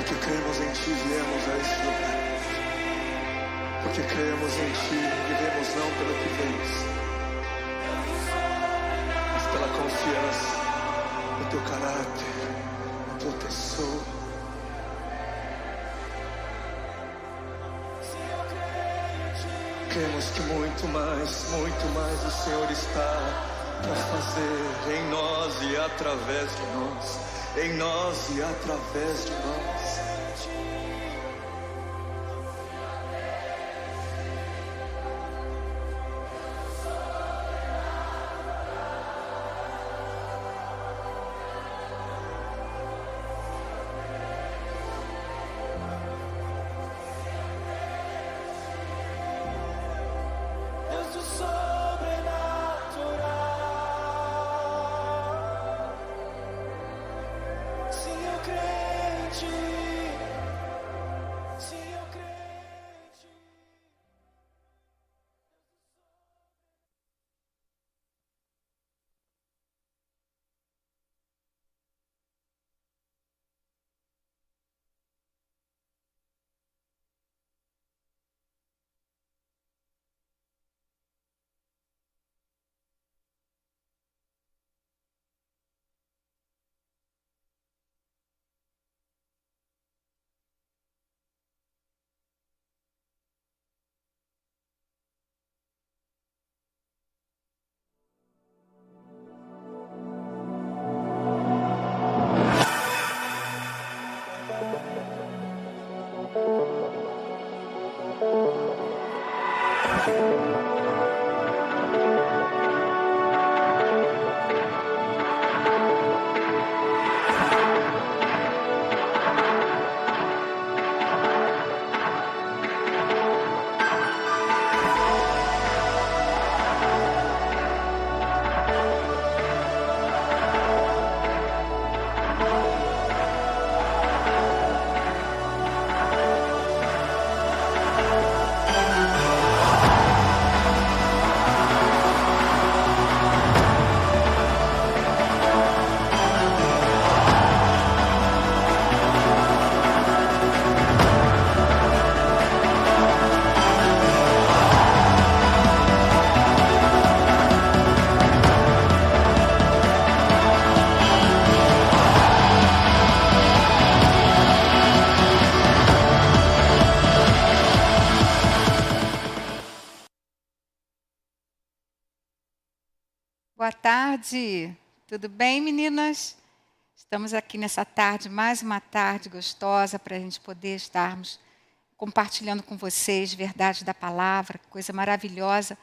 Porque cremos em Ti, viemos a este lugar. Porque cremos em Ti, vivemos não pelo que vemos, mas pela confiança no Teu caráter, na Tua pessoa. Cremos que muito mais o Senhor está para fazer em nós e através de nós, em nós e através de nós. Boa tarde, tudo bem, meninas? Estamos aqui nessa tarde, mais uma tarde gostosa para a gente poder estarmos compartilhando com vocês verdade da palavra. Coisa maravilhosa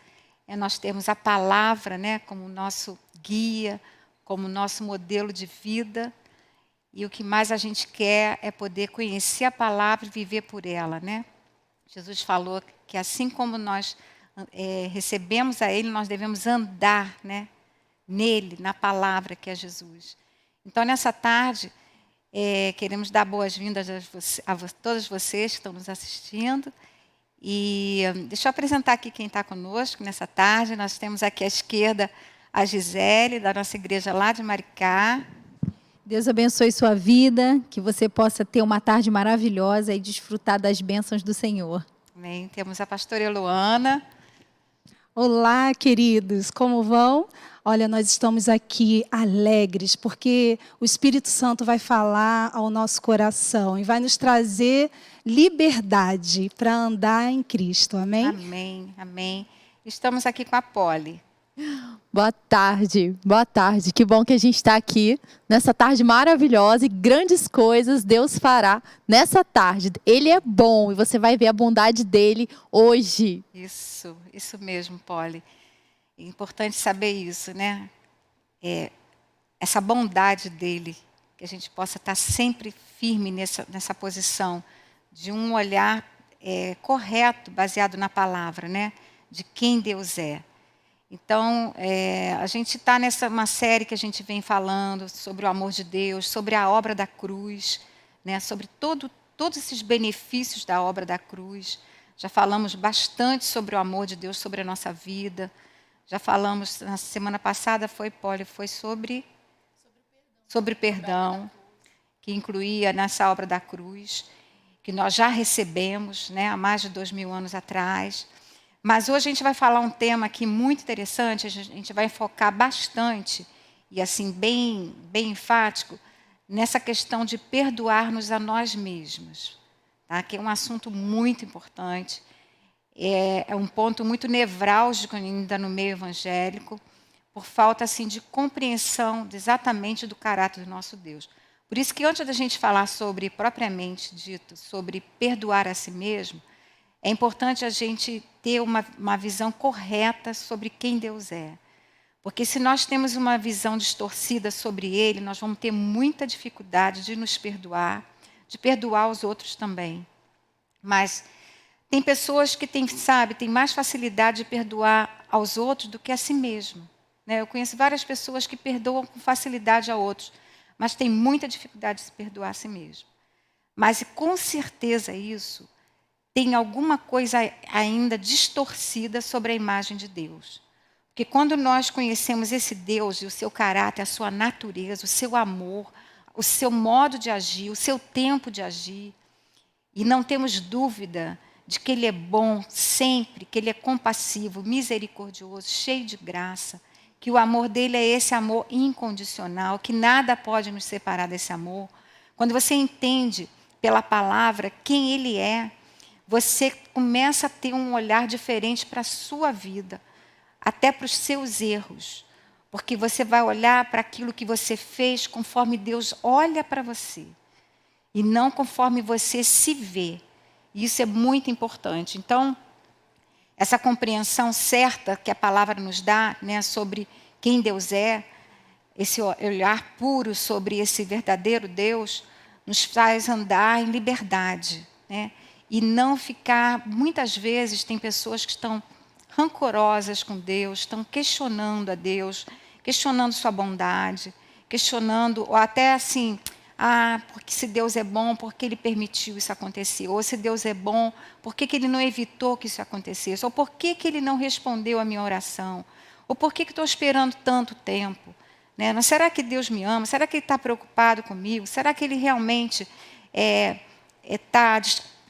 é nós termos a palavra, né, como nosso guia, como nosso modelo de vida. E o que mais a gente quer é poder conhecer a palavra e viver por ela, né? Jesus falou que assim como nós recebemos a Ele, nós devemos andar, né, nele, na palavra que é Jesus. Então, nessa tarde, queremos dar boas-vindas a todas vocês que estão nos assistindo. E deixa eu apresentar aqui quem está conosco nessa tarde. Nós temos aqui à esquerda a Gisele, da nossa igreja lá de Maricá. Deus abençoe sua vida, que você possa ter uma tarde maravilhosa e desfrutar das bênçãos do Senhor. Amém. Temos a pastora Eloana. Olá, queridos, como vão? Olha, nós estamos aqui alegres, porque o Espírito Santo vai falar ao nosso coração e vai nos trazer liberdade para andar em Cristo, amém? Amém, amém. Estamos aqui com a Poli. Boa tarde, que bom que a gente está aqui nessa tarde maravilhosa e grandes coisas Deus fará nessa tarde. Ele é bom e você vai ver a bondade dele hoje. Isso mesmo, Poli. É importante saber isso, né? Essa bondade dele, que a gente possa estar sempre firme nessa posição de um olhar correto, baseado na palavra, né? De quem Deus é. Então, a gente está nessa uma série que a gente vem falando sobre o amor de Deus, sobre a obra da cruz, né? Sobre todos esses benefícios da obra da cruz. Já falamos bastante sobre o amor de Deus, sobre a nossa vida. Já falamos, na semana passada foi sobre perdão, que incluía nessa obra da cruz, que nós já recebemos, né, há mais de 2000 anos atrás. Mas hoje a gente vai falar um tema aqui muito interessante, a gente vai focar bastante, e assim, bem enfático, nessa questão de perdoar-nos a nós mesmos, tá? Que é um assunto muito importante. É um ponto muito nevrálgico ainda no meio evangélico, por falta assim, de compreensão exatamente do caráter do nosso Deus. Por isso que antes da gente falar sobre, propriamente dito, sobre perdoar a si mesmo, é importante a gente ter uma visão correta sobre quem Deus é. Porque se nós temos uma visão distorcida sobre Ele, nós vamos ter muita dificuldade de nos perdoar, de perdoar os outros também. Mas tem pessoas que têm mais facilidade de perdoar aos outros do que a si mesmo, né? Eu conheço várias pessoas que perdoam com facilidade a outros, mas têm muita dificuldade de se perdoar a si mesmo. Mas com certeza isso tem alguma coisa ainda distorcida sobre a imagem de Deus. Porque quando nós conhecemos esse Deus e o seu caráter, a sua natureza, o seu amor, o seu modo de agir, o seu tempo de agir, e não temos dúvida de que Ele é bom sempre, que Ele é compassivo, misericordioso, cheio de graça, que o amor dele é esse amor incondicional, que nada pode nos separar desse amor. Quando você entende pela palavra quem Ele é, você começa a ter um olhar diferente para a sua vida, até para os seus erros, porque você vai olhar para aquilo que você fez conforme Deus olha para você, e não conforme você se vê. Isso é muito importante. Então, essa compreensão certa que a palavra nos dá, né, sobre quem Deus é, esse olhar puro sobre esse verdadeiro Deus, nos faz andar em liberdade, né? E não ficar, muitas vezes, tem pessoas que estão rancorosas com Deus, estão questionando a Deus, questionando sua bondade, questionando, ou até assim, porque se Deus é bom, por que Ele permitiu isso acontecer? Ou se Deus é bom, por que Ele não evitou que isso acontecesse? Ou por que Ele não respondeu a minha oração? Ou por que estou esperando tanto tempo? Né? Mas será que Deus me ama? Será que Ele está preocupado comigo? Será que Ele realmente está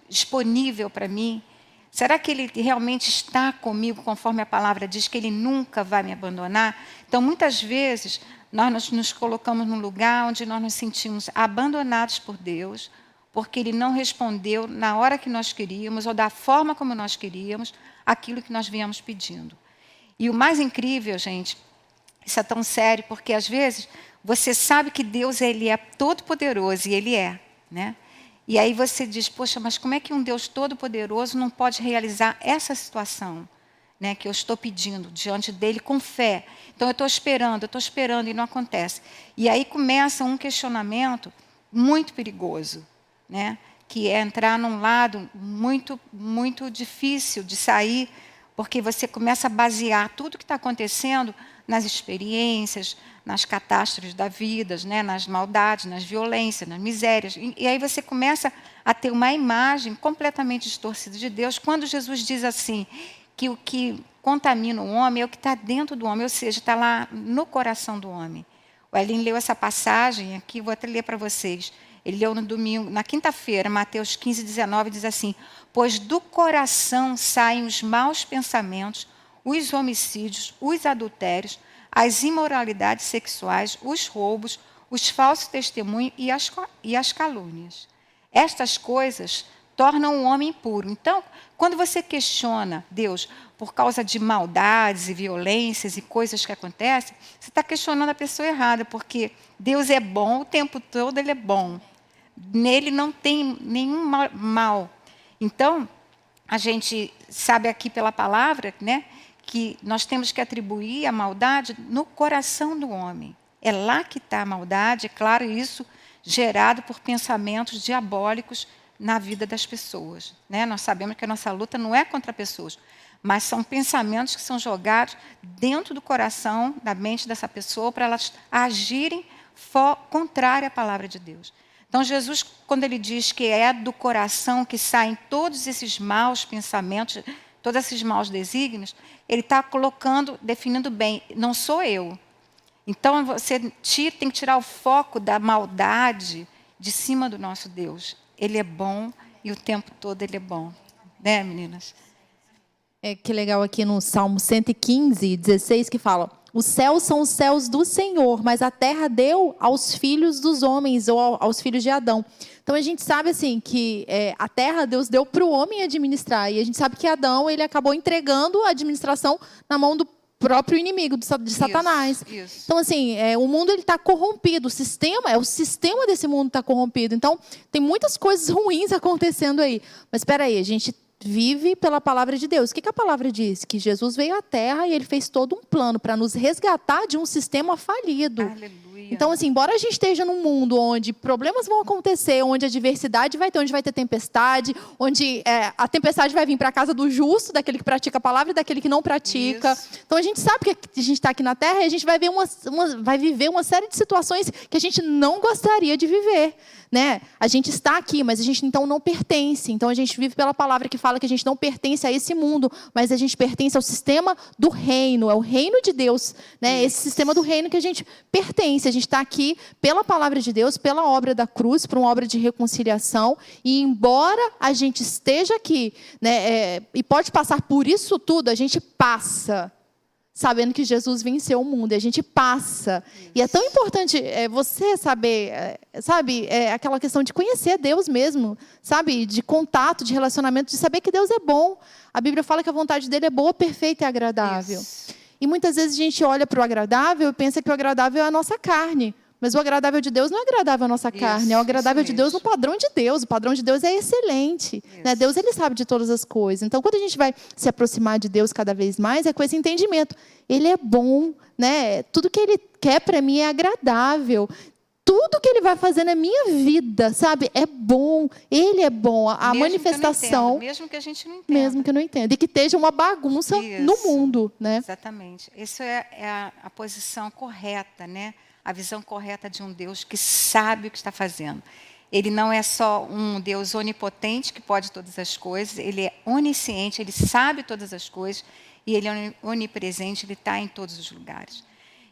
disponível para mim? Será que Ele realmente está comigo, conforme a palavra diz, que Ele nunca vai me abandonar? Então, muitas vezes, nós nos colocamos num lugar onde nós nos sentimos abandonados por Deus, porque Ele não respondeu na hora que nós queríamos, ou da forma como nós queríamos, aquilo que nós viemos pedindo. E o mais incrível, gente, Isso é tão sério, porque às vezes você sabe que Deus ele é todo-poderoso, e Ele é, né? E aí você diz, poxa, mas como é que um Deus todo-poderoso não pode realizar essa situação, né, que eu estou pedindo diante dele com fé? Então eu estou esperando e não acontece. E aí começa um questionamento muito perigoso, né, que é entrar num lado muito, muito difícil de sair, porque você começa a basear tudo que está acontecendo nas experiências, nas catástrofes da vida, né, nas maldades, nas violências, nas misérias. E aí você começa a ter uma imagem completamente distorcida de Deus, quando Jesus diz assim, que o que contamina o homem é o que está dentro do homem, ou seja, está lá no coração do homem. O Elin leu essa passagem aqui, vou até ler para vocês. Ele leu no domingo, na quinta-feira, Mateus 15, 19, diz assim, pois do coração saem os maus pensamentos, os homicídios, os adultérios, as imoralidades sexuais, os roubos, os falsos testemunhos e as calúnias. Estas coisas tornam o homem impuro. Então, quando você questiona Deus por causa de maldades e violências e coisas que acontecem, você está questionando a pessoa errada, porque Deus é bom, o tempo todo Ele é bom. Nele não tem nenhum mal. Então, a gente sabe aqui pela palavra, né, que nós temos que atribuir a maldade no coração do homem. É lá que está a maldade, é claro, isso gerado por pensamentos diabólicos na vida das pessoas, né? Nós sabemos que a nossa luta não é contra pessoas, mas são pensamentos que são jogados dentro do coração, da mente dessa pessoa, para elas agirem contrário à palavra de Deus. Então, Jesus, quando Ele diz que é do coração que saem todos esses maus pensamentos, todos esses maus desígnios, Ele está colocando, definindo bem, não sou eu. Então, você tem que tirar o foco da maldade de cima do nosso Deus. Ele é bom e o tempo todo Ele é bom. Né, meninas? É que legal aqui no Salmo 115, 16, que fala, os céus são os céus do Senhor, mas a terra deu aos filhos dos homens, ou aos filhos de Adão. Então, a gente sabe assim que a terra Deus deu para o homem administrar. E a gente sabe que Adão ele acabou entregando a administração na mão do próprio inimigo de Satanás. Isso. Então, assim, o mundo está corrompido, o sistema desse mundo está corrompido. Então, tem muitas coisas ruins acontecendo aí. Mas espera aí, a gente vive pela palavra de Deus. O que a palavra diz? Que Jesus veio à Terra e Ele fez todo um plano para nos resgatar de um sistema falido. Aleluia. Então, assim, embora a gente esteja num mundo onde problemas vão acontecer, onde a diversidade vai ter, onde vai ter tempestade, onde a tempestade vai vir para a casa do justo, daquele que pratica a palavra e daquele que não pratica. Isso. Então, a gente sabe que a gente está aqui na Terra e a gente vai viver uma série de situações que a gente não gostaria de viver. Né? A gente está aqui, mas a gente então não pertence. Então, a gente vive pela palavra que fala que a gente não pertence a esse mundo, mas a gente pertence ao sistema do reino, é o reino de Deus. Né? Esse sistema do reino que a gente pertence. A gente está aqui pela palavra de Deus, pela obra da cruz, por uma obra de reconciliação. E embora a gente esteja aqui, né, e pode passar por isso tudo, a gente passa sabendo que Jesus venceu o mundo, e a gente passa. Isso. E é tão importante você saber, sabe, aquela questão de conhecer Deus mesmo, sabe, de contato, de relacionamento, de saber que Deus é bom. A Bíblia fala que a vontade dele é boa, perfeita e agradável. Isso. E muitas vezes a gente olha para o agradável e pensa que o agradável é a nossa carne. Mas o agradável de Deus não é agradável à nossa carne, é o agradável de Deus no padrão de Deus. O padrão de Deus é excelente. Né? Deus ele sabe de todas as coisas. Então, quando a gente vai se aproximar de Deus cada vez mais, é com esse entendimento. Ele é bom, né? Tudo que Ele quer para mim é agradável. Tudo que Ele vai fazer na minha vida, sabe, é bom. Ele é bom. A mesmo manifestação... mesmo que a gente não entenda. Mesmo que eu não entenda. E que esteja uma bagunça no mundo. Né? Exatamente. Isso é a posição correta, né? A visão correta de um Deus que sabe o que está fazendo. Ele não é só um Deus onipotente que pode todas as coisas, Ele é onisciente, Ele sabe todas as coisas, e Ele é onipresente, Ele está em todos os lugares.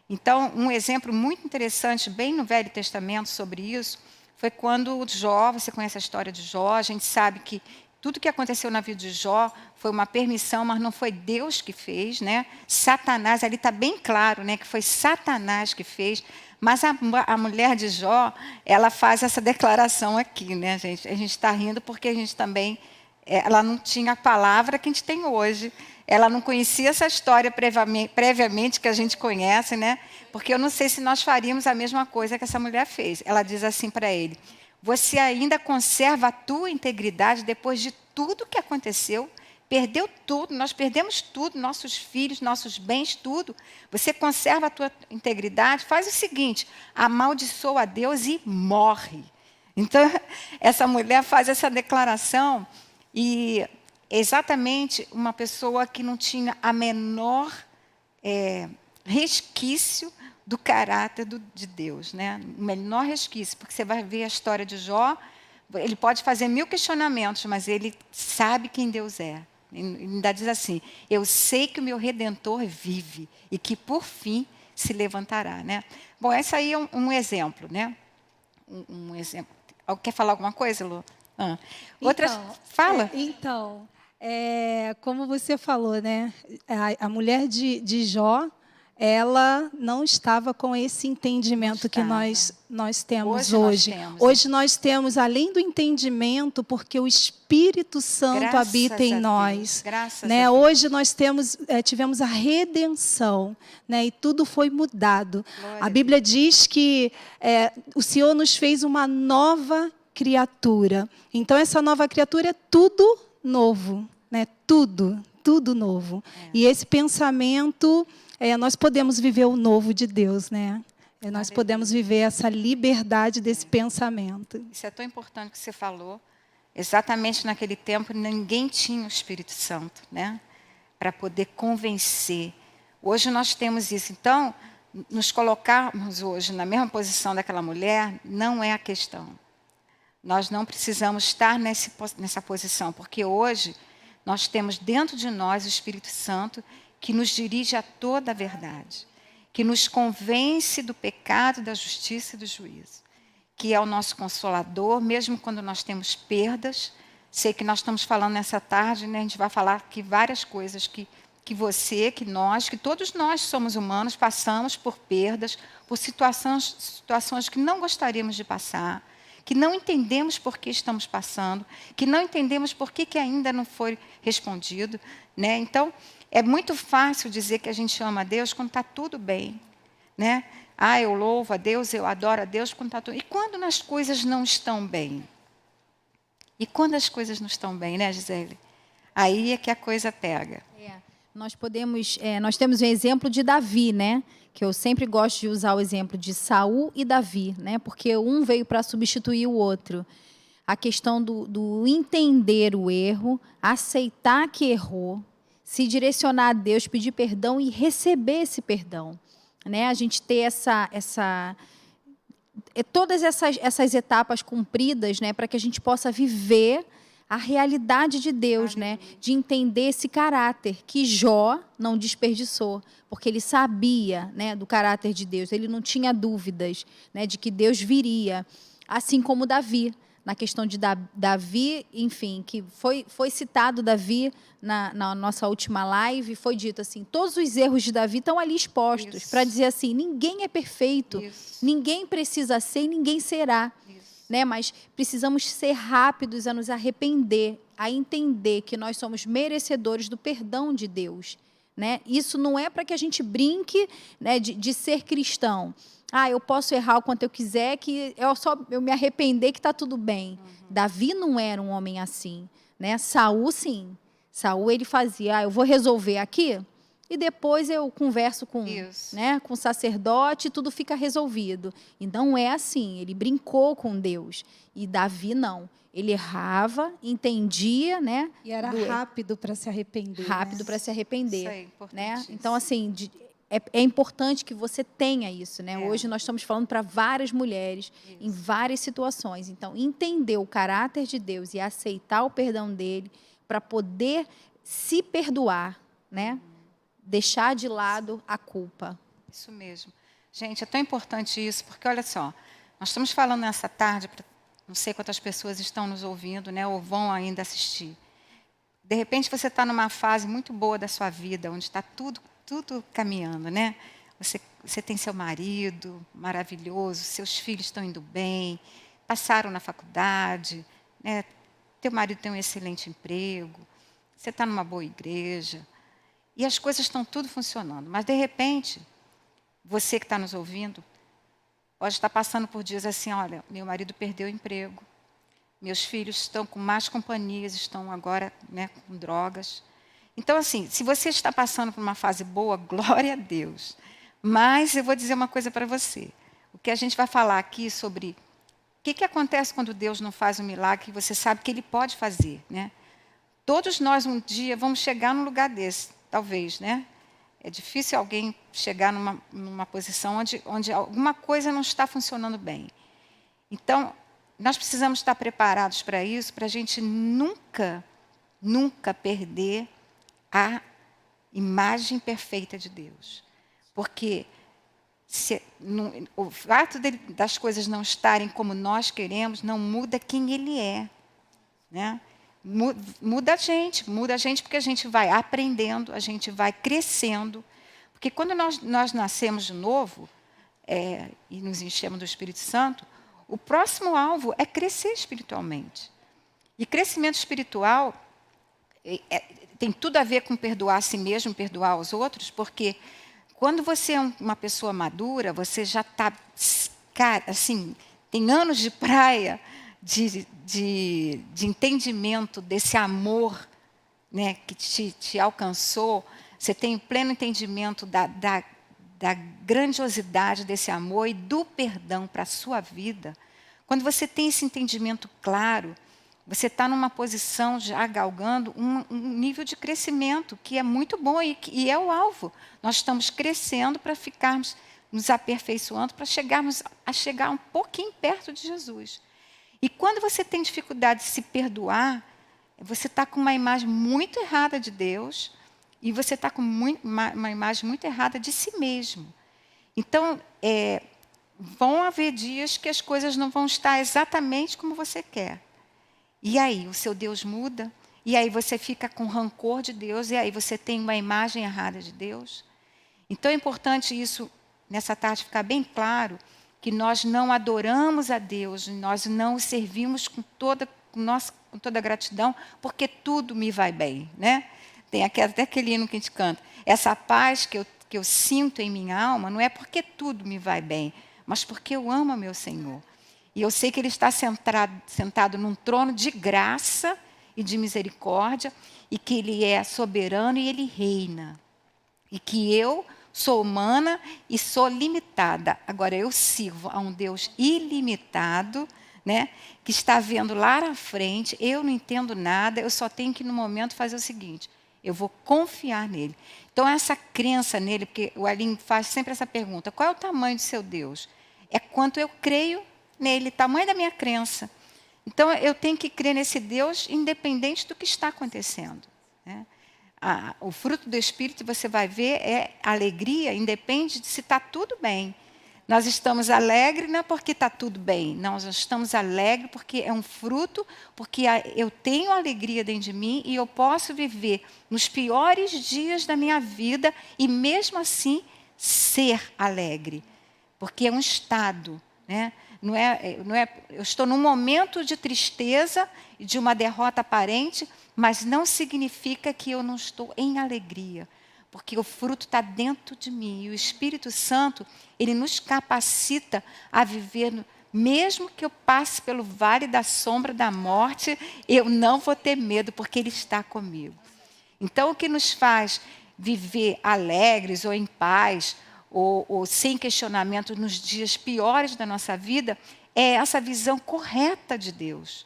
Então, um exemplo muito interessante, bem no Velho Testamento sobre isso, foi quando Jó, você conhece a história de Jó, a gente sabe que tudo que aconteceu na vida de Jó foi uma permissão, mas não foi Deus que fez, né? Satanás, ali está bem claro, né, que foi Satanás que fez. Mas a mulher de Jó, ela faz essa declaração aqui, né, gente? A gente está rindo porque a gente também, ela não tinha a palavra que a gente tem hoje. Ela não conhecia essa história previamente que a gente conhece, né? Porque eu não sei se nós faríamos a mesma coisa que essa mulher fez. Ela diz assim para ele: você ainda conserva a tua integridade depois de tudo que aconteceu? Perdeu tudo, nós perdemos tudo, nossos filhos, nossos bens, tudo. Você conserva a tua integridade? Faz o seguinte: amaldiçoa a Deus e morre. Então, essa mulher faz essa declaração e exatamente uma pessoa que não tinha a menor resquício do caráter de Deus, né? O menor resquício, porque você vai ver a história de Jó, ele pode fazer 1000 questionamentos, mas ele sabe quem Deus é. Ele ainda diz assim: eu sei que o meu Redentor vive e que por fim se levantará, né? Bom, esse aí é um exemplo, né? Um exemplo. Quer falar alguma coisa, Lu? Outras, Então, fala. Como você falou, né? A mulher de Jó, ela não estava com esse entendimento que nós temos hoje. Hoje nós temos, além do entendimento, porque o Espírito Santo habita em nós. Né? Hoje nós tivemos a redenção, né? E tudo foi mudado. A Bíblia diz que o Senhor nos fez uma nova criatura. Então, essa nova criatura é tudo novo, né? Tudo novo. E esse pensamento, nós podemos viver o novo de Deus, né? Nós podemos viver essa liberdade desse pensamento. Isso é tão importante que você falou. Exatamente naquele tempo, ninguém tinha o Espírito Santo, né? Para poder convencer. Hoje nós temos isso. Então, nos colocarmos hoje na mesma posição daquela mulher não é a questão. Nós não precisamos estar nessa posição, porque hoje nós temos dentro de nós o Espírito Santo que nos dirige a toda a verdade, que nos convence do pecado, da justiça e do juízo, que é o nosso consolador, mesmo quando nós temos perdas. Sei que nós estamos falando nessa tarde, né? A gente vai falar aqui várias coisas que você, que nós, que todos nós somos humanos, passamos por perdas, por situações que não gostaríamos de passar, que não entendemos por que estamos passando, que não entendemos por que ainda não foi respondido, né? Então, é muito fácil dizer que a gente ama a Deus quando está tudo bem, né? Eu louvo a Deus, eu adoro a Deus quando está tudo... E quando as coisas não estão bem? E quando as coisas não estão bem, né, Gisele? Aí é que a coisa pega. Nós temos um exemplo de Davi, né? Que eu sempre gosto de usar o exemplo de Saul e Davi, né? Porque um veio para substituir o outro. A questão do entender o erro, aceitar que errou, se direcionar a Deus, pedir perdão e receber esse perdão, né? A gente ter todas essas etapas cumpridas, né? Para que a gente possa viver a realidade de Deus, né? De entender esse caráter que Jó não desperdiçou, porque ele sabia, né, do caráter de Deus, ele não tinha dúvidas, né, de que Deus viria, assim como Davi, na questão de Davi, enfim, que foi citado Davi na nossa última live, foi dito assim, todos os erros de Davi estão ali expostos, para dizer assim, ninguém é perfeito, ninguém precisa ser e ninguém será. Né? Mas precisamos ser rápidos a nos arrepender, a entender que nós somos merecedores do perdão de Deus. Né? Isso não é para que a gente brinque, né, de ser cristão. Eu posso errar o quanto eu quiser, que eu me arrepender que está tudo bem. Davi não era um homem assim. Né? Saul, sim. Saul, ele fazia, eu vou resolver aqui, e depois eu converso com o sacerdote e tudo fica resolvido. E não é assim, ele brincou com Deus. E Davi não. Ele errava, entendia, né? E era rápido para se arrepender. Rápido, né? Para se arrepender. Isso aí, né? Então, assim, é importante que você tenha isso. Né? Hoje nós estamos falando para várias mulheres, em várias situações. Então, entender o caráter de Deus e aceitar o perdão dele para poder se perdoar, né? Deixar de lado a culpa. Isso mesmo. Gente, é tão importante isso, porque, olha só, nós estamos falando nessa tarde, não sei quantas pessoas estão nos ouvindo, né, ou vão ainda assistir. De repente, você está numa fase muito boa da sua vida, onde está tudo caminhando, né? Você tem seu marido maravilhoso, seus filhos estão indo bem, passaram na faculdade, né? Teu marido tem um excelente emprego, você está numa boa igreja. e as coisas estão tudo funcionando. Mas, de repente, você que está nos ouvindo, pode estar passando por dias assim, olha, meu marido perdeu o emprego, meus filhos estão com más companhias, estão agora, né, com drogas. Então, assim, se você está passando por uma fase boa, glória a Deus. Mas eu vou dizer uma coisa para você. O que a gente vai falar aqui sobre o que acontece quando Deus não faz um milagre que você sabe que Ele pode fazer, né? Todos nós um dia vamos chegar num lugar desse, talvez, né? É difícil alguém chegar numa posição onde alguma coisa não está funcionando bem. Então, nós precisamos estar preparados para isso, para a gente nunca perder a imagem perfeita de Deus. Porque o fato das coisas não estarem como nós queremos não muda quem Ele é, né? Muda a gente porque a gente vai aprendendo, a gente vai crescendo. Porque quando nós nascemos de novo e nos enchemos do Espírito Santo, o próximo alvo é crescer espiritualmente. E crescimento espiritual tem tudo a ver com perdoar a si mesmo, perdoar os outros, porque quando você é uma pessoa madura, você já está, assim, tem anos de praia, de entendimento desse amor, né, que te alcançou. Você tem pleno entendimento da grandiosidade desse amor e do perdão para a sua vida. Quando você tem esse entendimento claro, você está numa posição já galgando um nível de crescimento que é muito bom e é o alvo. Nós estamos crescendo para ficarmos nos aperfeiçoando, para chegar um pouquinho perto de Jesus. E quando você tem dificuldade de se perdoar, você está com uma imagem muito errada de Deus e você está com uma imagem muito errada de si mesmo. Então, vão haver dias que as coisas não vão estar exatamente como você quer. E aí, o seu Deus muda, e aí você fica com rancor de Deus, e aí você tem uma imagem errada de Deus. Então, é importante isso, nessa tarde, ficar bem claro, que nós não adoramos a Deus, nós não o servimos com toda gratidão, porque tudo me vai bem, né? Tem até aquele hino que a gente canta. Essa paz que eu sinto em minha alma não é porque tudo me vai bem, mas porque eu amo a meu Senhor. E eu sei que Ele está sentado num trono de graça e de misericórdia, e que Ele é soberano e Ele reina. E que eu sou humana e sou limitada. Agora, eu sirvo a um Deus ilimitado, né, que está vendo lá na frente, eu não entendo nada, eu só tenho que, no momento, fazer o seguinte: eu vou confiar nele. Então, essa crença nele, porque o Aline faz sempre essa pergunta: qual é o tamanho do seu Deus? É quanto eu creio nele, tamanho da minha crença. Então, eu tenho que crer nesse Deus independente do que está acontecendo, né? O fruto do Espírito, você vai ver, é alegria, independe de se está tudo bem. Nós estamos alegres não é porque está tudo bem, nós estamos alegres porque é um fruto, porque eu tenho alegria dentro de mim e eu posso viver nos piores dias da minha vida e mesmo assim ser alegre, porque é um estado, né? Não é, eu estou num momento de tristeza e de uma derrota aparente, mas não significa que eu não estou em alegria, porque o fruto está dentro de mim. E o Espírito Santo, ele nos capacita a viver, mesmo que eu passe pelo vale da sombra da morte, eu não vou ter medo, porque Ele está comigo. Então, o que nos faz viver alegres ou em paz, ou sem questionamento nos dias piores da nossa vida, é essa visão correta de Deus.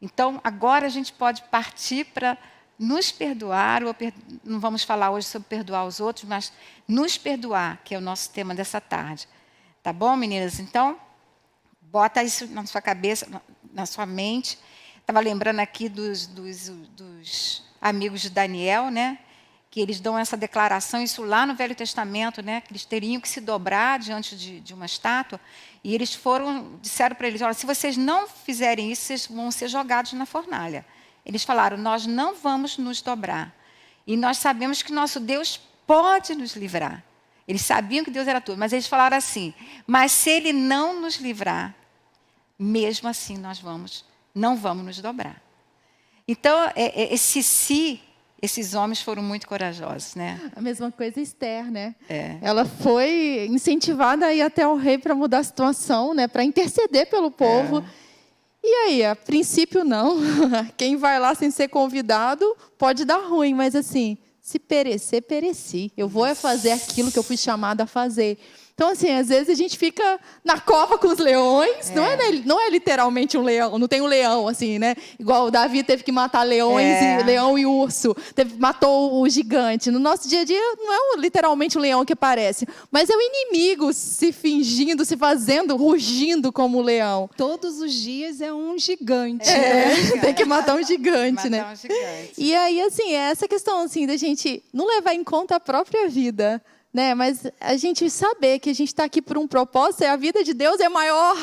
Então, agora a gente pode partir para nos perdoar, não vamos falar hoje sobre perdoar os outros, mas nos perdoar, que é o nosso tema dessa tarde. Tá bom, meninas? Então, bota isso na sua cabeça, na sua mente. Estava lembrando aqui dos amigos de Daniel, né? Que eles dão essa declaração, isso lá no Velho Testamento, né? Que eles teriam que se dobrar diante de uma estátua. E eles disseram para eles: olha, se vocês não fizerem isso, vocês vão ser jogados na fornalha. Eles falaram: nós não vamos nos dobrar. E nós sabemos que nosso Deus pode nos livrar. Eles sabiam que Deus era tudo, mas eles falaram assim: mas se Ele não nos livrar, mesmo assim nós não vamos nos dobrar. Então, esse Esses homens foram muito corajosos, né? A mesma coisa Esther, né? É. Ela foi incentivada a ir até o rei para mudar a situação, né? Para interceder pelo povo. E aí, a princípio não. Quem vai lá sem ser convidado pode dar ruim, mas assim, se perecer, pereci. Eu vou fazer aquilo que eu fui chamada a fazer. Então, assim, às vezes a gente fica na cova com os leões. Não é literalmente um leão, não tem um leão, assim, né? Igual o Davi teve que matar leões, leão e urso. Matou o gigante. No nosso dia a dia, não é literalmente um leão que aparece. Mas é o inimigo se fingindo, se fazendo, rugindo como um leão. Todos os dias é um gigante. Tem que matar um gigante, né? Matar um gigante. E aí, assim, é essa questão, assim, da gente não levar em conta a própria vida, né? Mas a gente saber que a gente está aqui por um propósito, e a vida de Deus é maior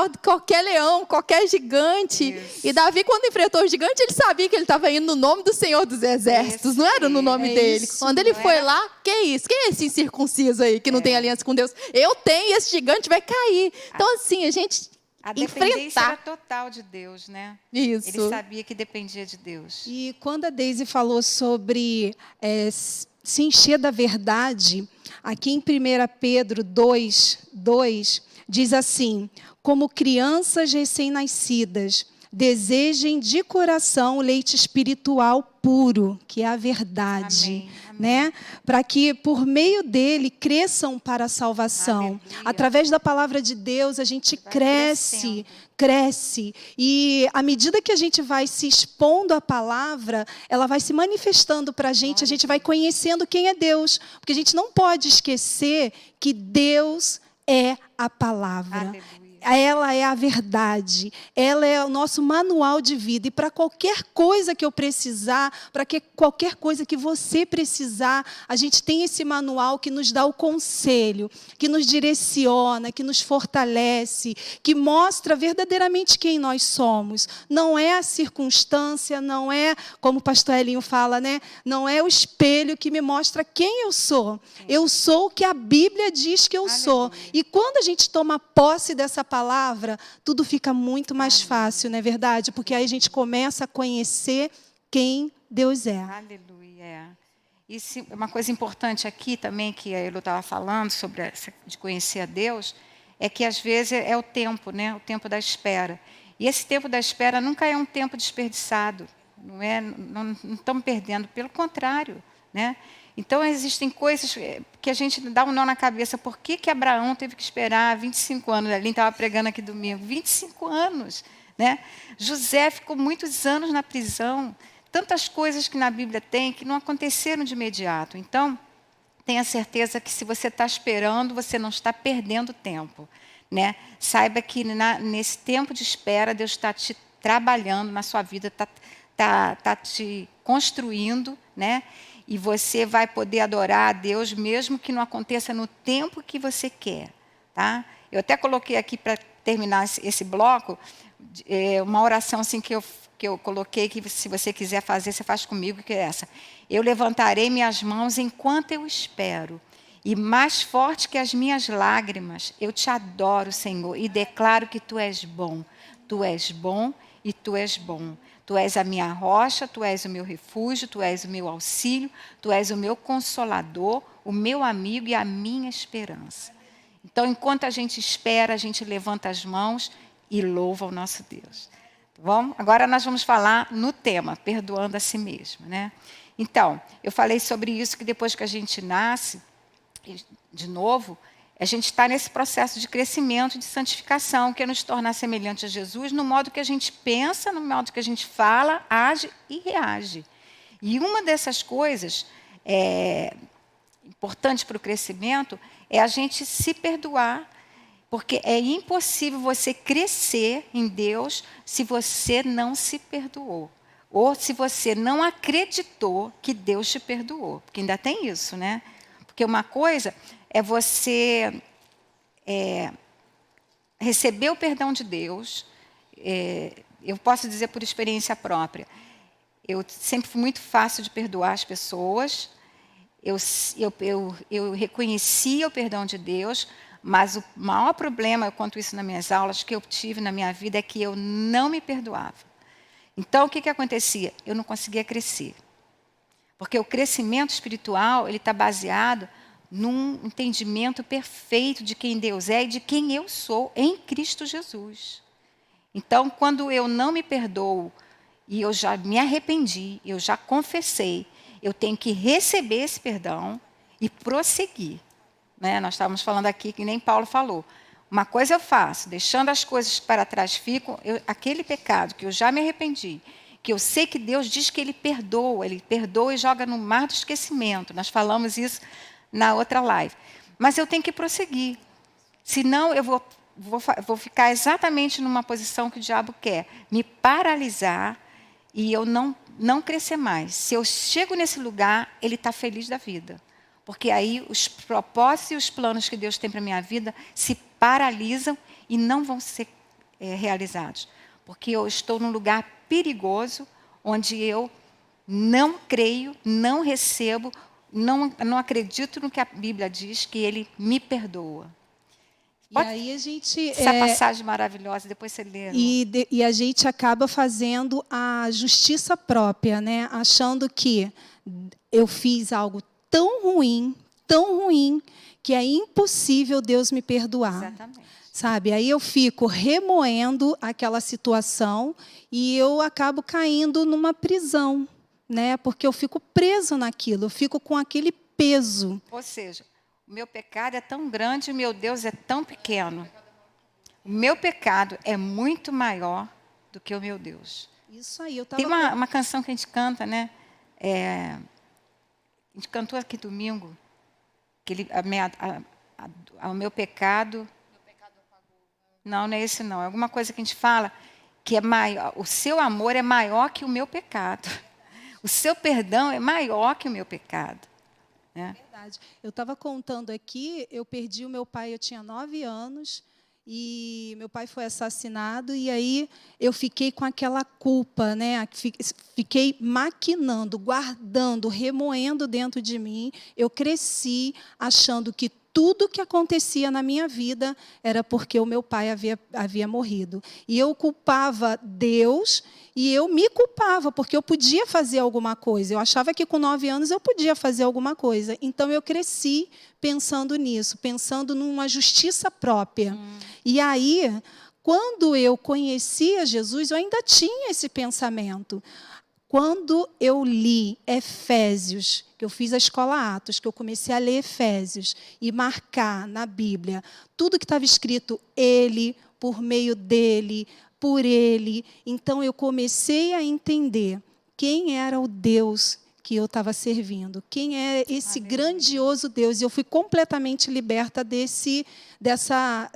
do que qualquer leão, qualquer gigante. Isso. E Davi, quando enfrentou o gigante, ele sabia que ele estava indo no nome do Senhor dos Exércitos, não era no nome dele. isso. Quando ele foi lá, que isso? Quem é esse incircunciso aí que não tem aliança com Deus? Eu tenho, e esse gigante vai cair. Então, assim, a gente A dependência era enfrentar total de Deus, né? isso. Ele sabia que dependia de Deus. E quando a Deise falou sobre se encher da verdade, aqui em 1 Pedro 2, diz assim: como crianças recém-nascidas, desejem de coração o leite espiritual puro, que é a verdade, Amém. né? Para que por meio dele cresçam para a salvação. Aleluia. Através da palavra de Deus a gente Vai cresce. E à medida que a gente vai se expondo à palavra, ela vai se manifestando para a gente vai conhecendo quem é Deus. Porque a gente não pode esquecer que Deus é a palavra. Aleluia. Ela é a verdade, ela é o nosso manual de vida. E para qualquer coisa que eu precisar, qualquer coisa que você precisar, a gente tem esse manual que nos dá o conselho, que nos direciona, que nos fortalece, que mostra verdadeiramente quem nós somos. Não é a circunstância, não é, como o pastor Elinho fala, né? Não é o espelho que me mostra quem eu sou. Eu sou o que a Bíblia diz que eu sou. E quando a gente toma posse dessa palavra, tudo fica muito mais fácil, não é verdade? Porque aí a gente começa a conhecer quem Deus é. Aleluia. Isso é uma coisa importante aqui também, que a Elo estava falando, sobre de conhecer a Deus, é que às vezes é o tempo, né? O tempo da espera. E esse tempo da espera nunca é um tempo desperdiçado. Não estamos perdendo, pelo contrário, né? Então, existem coisas que a gente dá um nó na cabeça. Por que Abraão teve que esperar 25 anos? A Aline estava pregando aqui domingo. 25 anos. Né? José ficou muitos anos na prisão. Tantas coisas que na Bíblia tem que não aconteceram de imediato. Então, tenha certeza que se você está esperando, você não está perdendo tempo. Né? Saiba que nesse tempo de espera, Deus está te trabalhando na sua vida, está te construindo, né? E você vai poder adorar a Deus mesmo que não aconteça no tempo que você quer. Tá? Eu até coloquei aqui, para terminar esse bloco, uma oração assim que eu coloquei, que se você quiser fazer, você faz comigo, que é essa. Eu levantarei minhas mãos enquanto eu espero, e mais forte que as minhas lágrimas, eu te adoro, Senhor, e declaro que Tu és bom. Tu és bom e Tu és bom. Tu és a minha rocha, Tu és o meu refúgio, Tu és o meu auxílio, Tu és o meu consolador, o meu amigo e a minha esperança. Então, enquanto a gente espera, a gente levanta as mãos e louva o nosso Deus. Bom, agora nós vamos falar no tema, perdoando a si mesmo, né? Então, eu falei sobre isso, que depois que a gente nasce, de novo, a gente está nesse processo de crescimento, de santificação, que é nos tornar semelhante a Jesus no modo que a gente pensa, no modo que a gente fala, age e reage. E uma dessas coisas importantes para o crescimento é a gente se perdoar, porque é impossível você crescer em Deus se você não se perdoou. Ou se você não acreditou que Deus te perdoou. Porque ainda tem isso, né? Porque uma coisa é você receber o perdão de Deus. Eu posso dizer por experiência própria. Eu sempre fui muito fácil de perdoar as pessoas. Eu reconhecia o perdão de Deus, mas o maior problema, eu conto isso nas minhas aulas, que eu tive na minha vida é que eu não me perdoava. Então, o que acontecia? Eu não conseguia crescer. Porque o crescimento espiritual, ele está baseado num entendimento perfeito de quem Deus é e de quem eu sou em Cristo Jesus. Então, quando eu não me perdoo e eu já me arrependi, eu já confessei, eu tenho que receber esse perdão e prosseguir. Né? Nós estávamos falando aqui, que nem Paulo falou. Uma coisa eu faço, deixando as coisas para trás, aquele pecado que eu já me arrependi, que eu sei que Deus diz que Ele perdoa e joga no mar do esquecimento. Nós falamos isso na outra live. Mas eu tenho que prosseguir. Senão eu vou ficar exatamente numa posição que o diabo quer, me paralisar e eu não crescer mais. Se eu chego nesse lugar, ele está feliz da vida. Porque aí os propósitos e os planos que Deus tem para a minha vida se paralisam e não vão ser realizados. Porque eu estou num lugar perigoso, onde eu não creio, não recebo, não acredito no que a Bíblia diz, que Ele me perdoa. E aí a gente... Essa passagem maravilhosa, depois você lê. E a gente acaba fazendo a justiça própria, né? Achando que eu fiz algo tão ruim, que é impossível Deus me perdoar. Exatamente. Sabe? Aí eu fico remoendo aquela situação e eu acabo caindo numa prisão, né? Porque eu fico preso naquilo, eu fico com aquele peso. Ou seja, o meu pecado é tão grande e o meu Deus é tão pequeno. O meu pecado é muito maior do que o meu Deus. Isso aí, eu estava... Tem uma canção que a gente canta, né? A gente cantou aqui domingo, que o meu pecado... Não é esse não. É alguma coisa que a gente fala que é maior. O seu amor é maior que o meu pecado. O seu perdão é maior que o meu pecado. Né? Verdade. Eu estava contando aqui, eu perdi o meu pai, eu tinha 9 anos, e meu pai foi assassinado, e aí eu fiquei com aquela culpa, né? Fiquei maquinando, guardando, remoendo dentro de mim. Eu cresci achando que tudo que acontecia na minha vida era porque o meu pai havia morrido. E eu culpava Deus e eu me culpava, porque eu podia fazer alguma coisa. Eu achava que com 9 anos eu podia fazer alguma coisa. Então, eu cresci pensando nisso, pensando numa justiça própria. E aí, quando eu conhecia Jesus, eu ainda tinha esse pensamento. Quando eu li Efésios, que eu fiz a escola Atos, que eu comecei a ler Efésios e marcar na Bíblia tudo que estava escrito, Ele, por meio dEle, por Ele. Então, eu comecei a entender quem era o Deus que eu estava servindo, quem é esse grandioso Deus. E eu fui completamente liberta dessa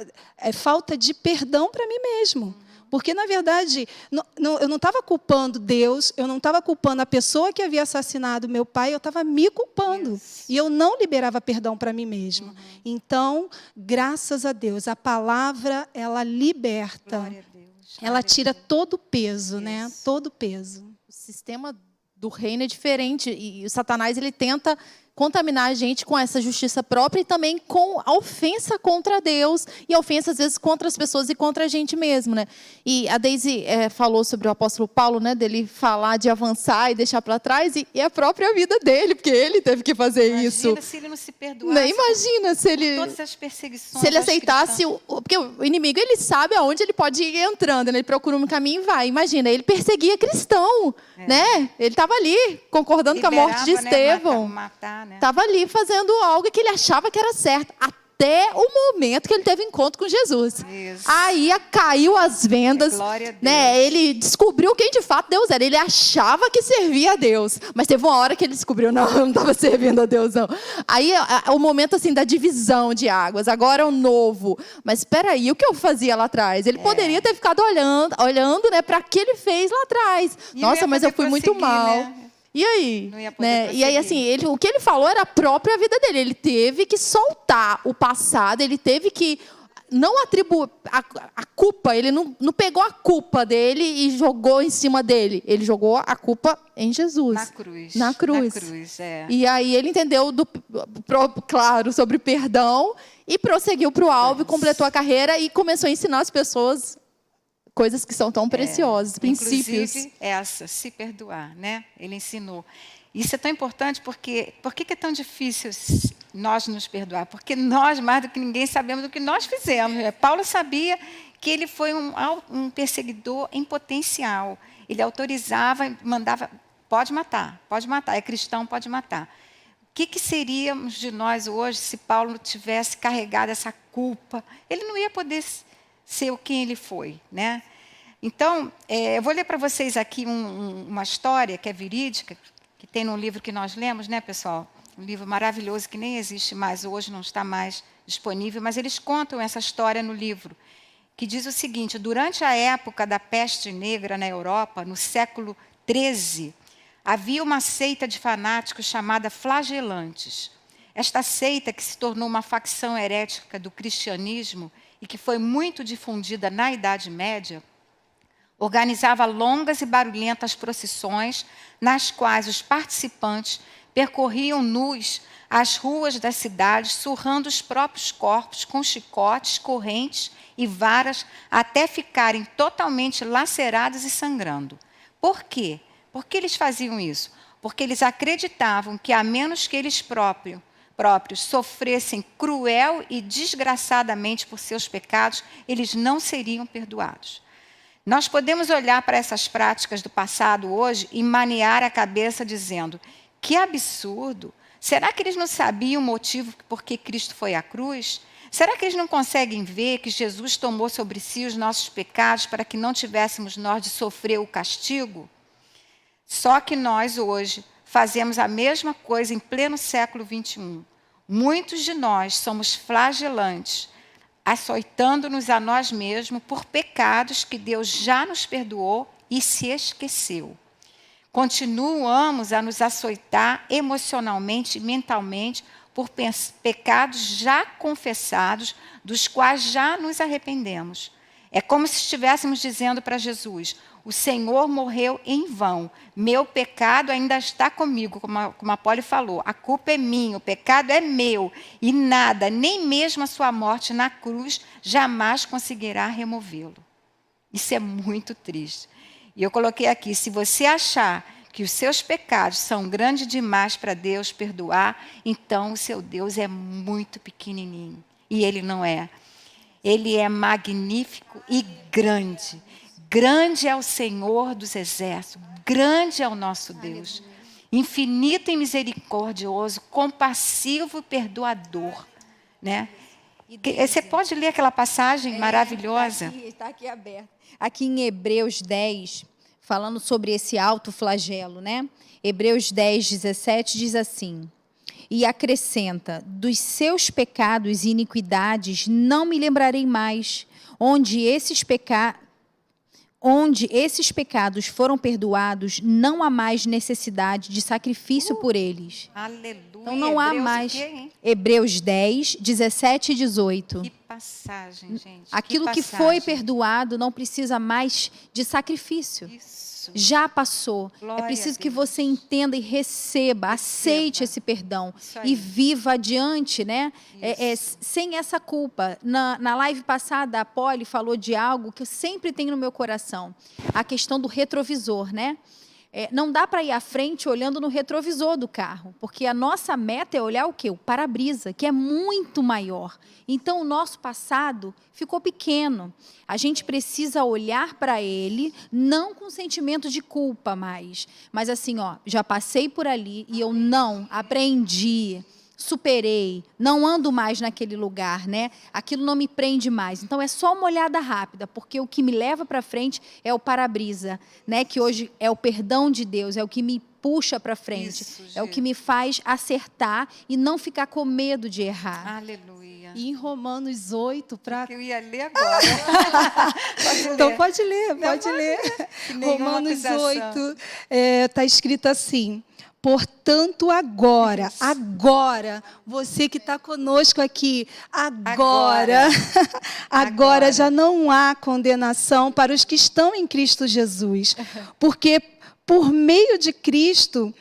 falta de perdão para mim mesmo. Porque, na verdade, eu não estava culpando Deus, eu não estava culpando a pessoa que havia assassinado meu pai, eu estava me culpando. Yes. E eu não liberava perdão para mim mesma. Então, graças a Deus, a palavra, ela liberta. Glória a Deus. Ela tira todo o peso, né? Todo o peso. O sistema do reino é diferente e o Satanás ele tenta contaminar a gente com essa justiça própria e também com a ofensa contra Deus e a ofensa, às vezes, contra as pessoas e contra a gente mesmo, né? E a Deise falou sobre o apóstolo Paulo, né? Dele falar de avançar e deixar para trás e a própria vida dele, porque ele teve que fazer isso. Imagina se ele não se perdoasse. Nem imagina se ele... Todas as perseguições. Se ele aceitasse... Porque o inimigo, ele sabe aonde ele pode ir entrando, né? Ele procura um caminho e vai. Imagina, ele perseguia cristão, né? Ele estava ali, concordando com a morte de Estevão. Matar, né? Estava ali fazendo algo que ele achava que era certo, até o momento que ele teve encontro com Jesus. Isso. Aí caiu as vendas, glória a Deus. né? Ele descobriu quem de fato Deus era. Ele achava que servia a Deus, mas teve uma hora que ele descobriu, não, eu não estava servindo a Deus, não. Aí o momento assim da divisão de águas, agora é o novo. Mas espera aí, o que eu fazia lá atrás? Ele poderia ter ficado olhando, né, para o que ele fez lá atrás. Nossa, mas eu fui muito mal. Né? E aí? Né? E aí, assim, o que ele falou era a própria vida dele. Ele teve que soltar o passado, ele teve que não atribuir a culpa, ele não pegou a culpa dele e jogou em cima dele. Ele jogou a culpa em Jesus. Na cruz. Na cruz. Na cruz, é. E aí ele entendeu, claro, sobre perdão e prosseguiu para o alvo, completou a carreira e começou a ensinar as pessoas coisas que são tão preciosas, princípios. Inclusive essa, se perdoar, né? Ele ensinou. Isso é tão importante porque por que é tão difícil nós nos perdoar? Porque nós, mais do que ninguém, sabemos o que nós fizemos. Paulo sabia que ele foi um perseguidor em potencial. Ele autorizava, mandava, pode matar, é cristão, pode matar. O que seríamos de nós hoje se Paulo tivesse carregado essa culpa? Ele não ia poder ser o quem ele foi, né? Então, eu vou ler para vocês aqui uma história que é verídica, que tem num livro que nós lemos, né, pessoal? Um livro maravilhoso que nem existe mais hoje, não está mais disponível, mas eles contam essa história no livro, que diz o seguinte: durante a época da peste negra na Europa, no século XIII, havia uma seita de fanáticos chamada Flagelantes. Esta seita, que se tornou uma facção herética do cristianismo e que foi muito difundida na Idade Média, organizava longas e barulhentas procissões, nas quais os participantes percorriam nus as ruas das cidades, surrando os próprios corpos com chicotes, correntes e varas, até ficarem totalmente lacerados e sangrando. Por quê? Por que eles faziam isso? Porque eles acreditavam que, a menos que eles próprios sofressem cruel e desgraçadamente por seus pecados, eles não seriam perdoados. Nós podemos olhar para essas práticas do passado hoje e manear a cabeça dizendo: que absurdo! Será que eles não sabiam o motivo por que Cristo foi à cruz? Será que eles não conseguem ver que Jesus tomou sobre si os nossos pecados para que não tivéssemos nós de sofrer o castigo? Só que nós hoje fazemos a mesma coisa em pleno século XXI. Muitos de nós somos flagelantes, açoitando-nos a nós mesmos por pecados que Deus já nos perdoou e se esqueceu. Continuamos a nos açoitar emocionalmente e mentalmente por pecados já confessados, dos quais já nos arrependemos. É como se estivéssemos dizendo para Jesus: o Senhor morreu em vão, meu pecado ainda está comigo, como a Polly falou, a culpa é minha, o pecado é meu, e nada, nem mesmo a sua morte na cruz, jamais conseguirá removê-lo. Isso é muito triste. E eu coloquei aqui: se você achar que os seus pecados são grandes demais para Deus perdoar, então o seu Deus é muito pequenininho. E Ele não é. Ele é magnífico e grande. Grande é o Senhor dos exércitos, grande é o nosso Deus. Infinito e misericordioso, compassivo e perdoador. Né? Você pode ler aquela passagem maravilhosa? Está aqui aberto. Aqui em Hebreus 10, falando sobre esse alto flagelo, né? Hebreus 10, 17 diz assim: e acrescenta: dos seus pecados e iniquidades não me lembrarei mais, onde esses pecados foram perdoados, não há mais necessidade de sacrifício por eles. Aleluia. Então não há mais. Hebreus 10, 17 e 18. Que passagem, gente. Aquilo que foi perdoado não precisa mais de sacrifício. Isso. Já passou. Glória é preciso a que Deus. você entenda e receba, aceite esse perdão e viva adiante, né? Sem essa culpa. Na live passada, a Polly falou de algo que eu sempre tenho no meu coração: a questão do retrovisor, né? Não dá para ir à frente olhando no retrovisor do carro, porque a nossa meta é olhar o quê? O para-brisa, que é muito maior. Então, o nosso passado ficou pequeno. A gente precisa olhar para ele, não com sentimento de culpa mais, mas assim, já passei por ali e eu não aprendi, superei, não ando mais naquele lugar, né? Aquilo não me prende mais. Então, é só uma olhada rápida, porque o que me leva para frente é o para-brisa, né? Que hoje é o perdão de Deus, é o que me puxa para frente, é o que me faz acertar e não ficar com medo de errar. Aleluia. E em Romanos 8, para... Eu ia ler agora. Então pode ler. Romanos 8, está escrito assim: portanto, agora, você que está conosco aqui, agora já não há condenação para os que estão em Cristo Jesus. Porque por meio de Cristo,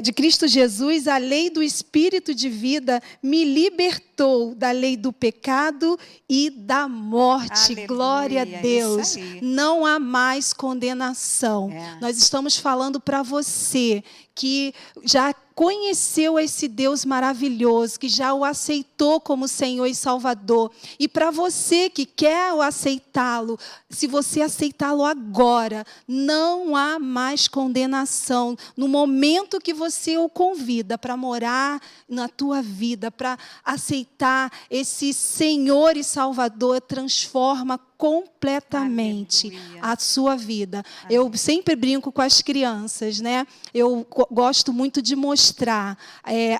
de Cristo Jesus, a lei do Espírito de vida me libertou da lei do pecado e da morte. Aleluia, Glória a Deus. isso aí. Não há mais condenação. Nós estamos falando para você que já conheceu esse Deus maravilhoso, que já o aceitou como Senhor e Salvador. E para você que quer o aceitá-lo, se você aceitá-lo agora, não há mais condenação. No momento que você o convida para morar na tua vida, para aceitar esse Senhor e Salvador, transforma completamente Aleluia. a sua vida. Eu sempre brinco com as crianças, né? Eu gosto muito de mostrar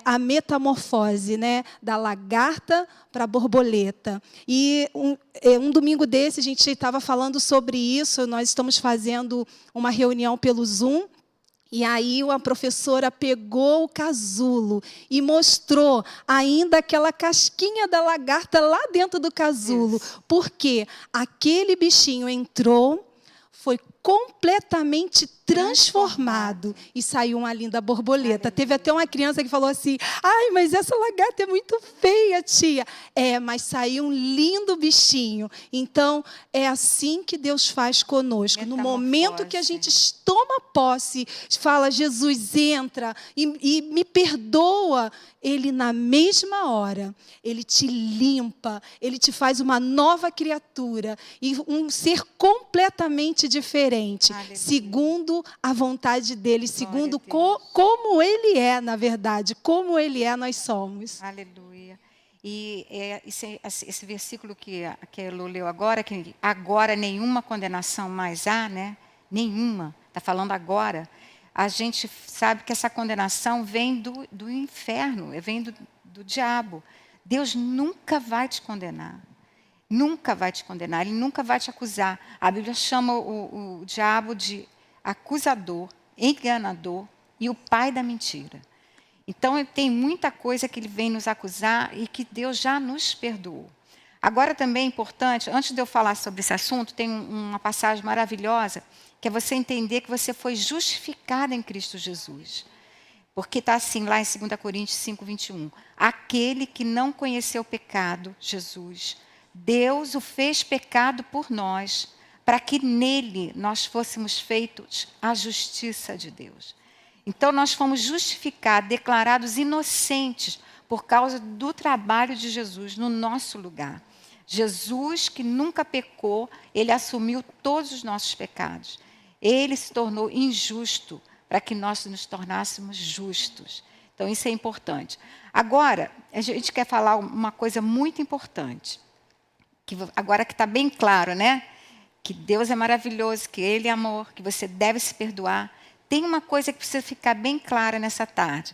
a metamorfose, né? Da lagarta para a borboleta. E um domingo desse a gente estava falando sobre isso. Nós estamos fazendo uma reunião pelo Zoom. E aí a professora pegou o casulo e mostrou ainda aquela casquinha da lagarta lá dentro do casulo. Porque aquele bichinho entrou, foi completamente transformado e saiu uma linda borboleta. Teve até uma criança que falou assim: ai, mas essa lagarta é muito feia, tia. Mas saiu um lindo bichinho. Então, é assim que Deus faz conosco. No momento que a gente toma posse, fala: Jesus, entra e me perdoa. Ele, na mesma hora, ele te limpa, ele te faz uma nova criatura e um ser completamente diferente, Aleluia. segundo a vontade dele, segundo como ele é, na verdade, como ele é, nós somos. Aleluia. E esse versículo que a Elo leu agora, que agora nenhuma condenação mais há, né? Nenhuma, está falando agora. A gente sabe que essa condenação vem do inferno, vem do diabo. Deus nunca vai te condenar. Nunca vai te condenar, ele nunca vai te acusar. A Bíblia chama o diabo de acusador, enganador e o pai da mentira. Então, tem muita coisa que ele vem nos acusar e que Deus já nos perdoou. Agora, também é importante, antes de eu falar sobre esse assunto, tem uma passagem maravilhosa, que é você entender que você foi justificado em Cristo Jesus. Porque está assim, lá em 2 Coríntios 5, 21. Aquele que não conheceu o pecado, Jesus, Deus o fez pecado por nós, para que nele nós fôssemos feitos a justiça de Deus. Então, nós fomos justificados, declarados inocentes, por causa do trabalho de Jesus no nosso lugar. Jesus, que nunca pecou, ele assumiu todos os nossos pecados. Ele se tornou injusto para que nós nos tornássemos justos. Então, isso é importante. Agora, a gente quer falar uma coisa muito importante. Agora que está bem claro, né? Que Deus é maravilhoso, que Ele é amor, que você deve se perdoar. Tem uma coisa que precisa ficar bem clara nessa tarde.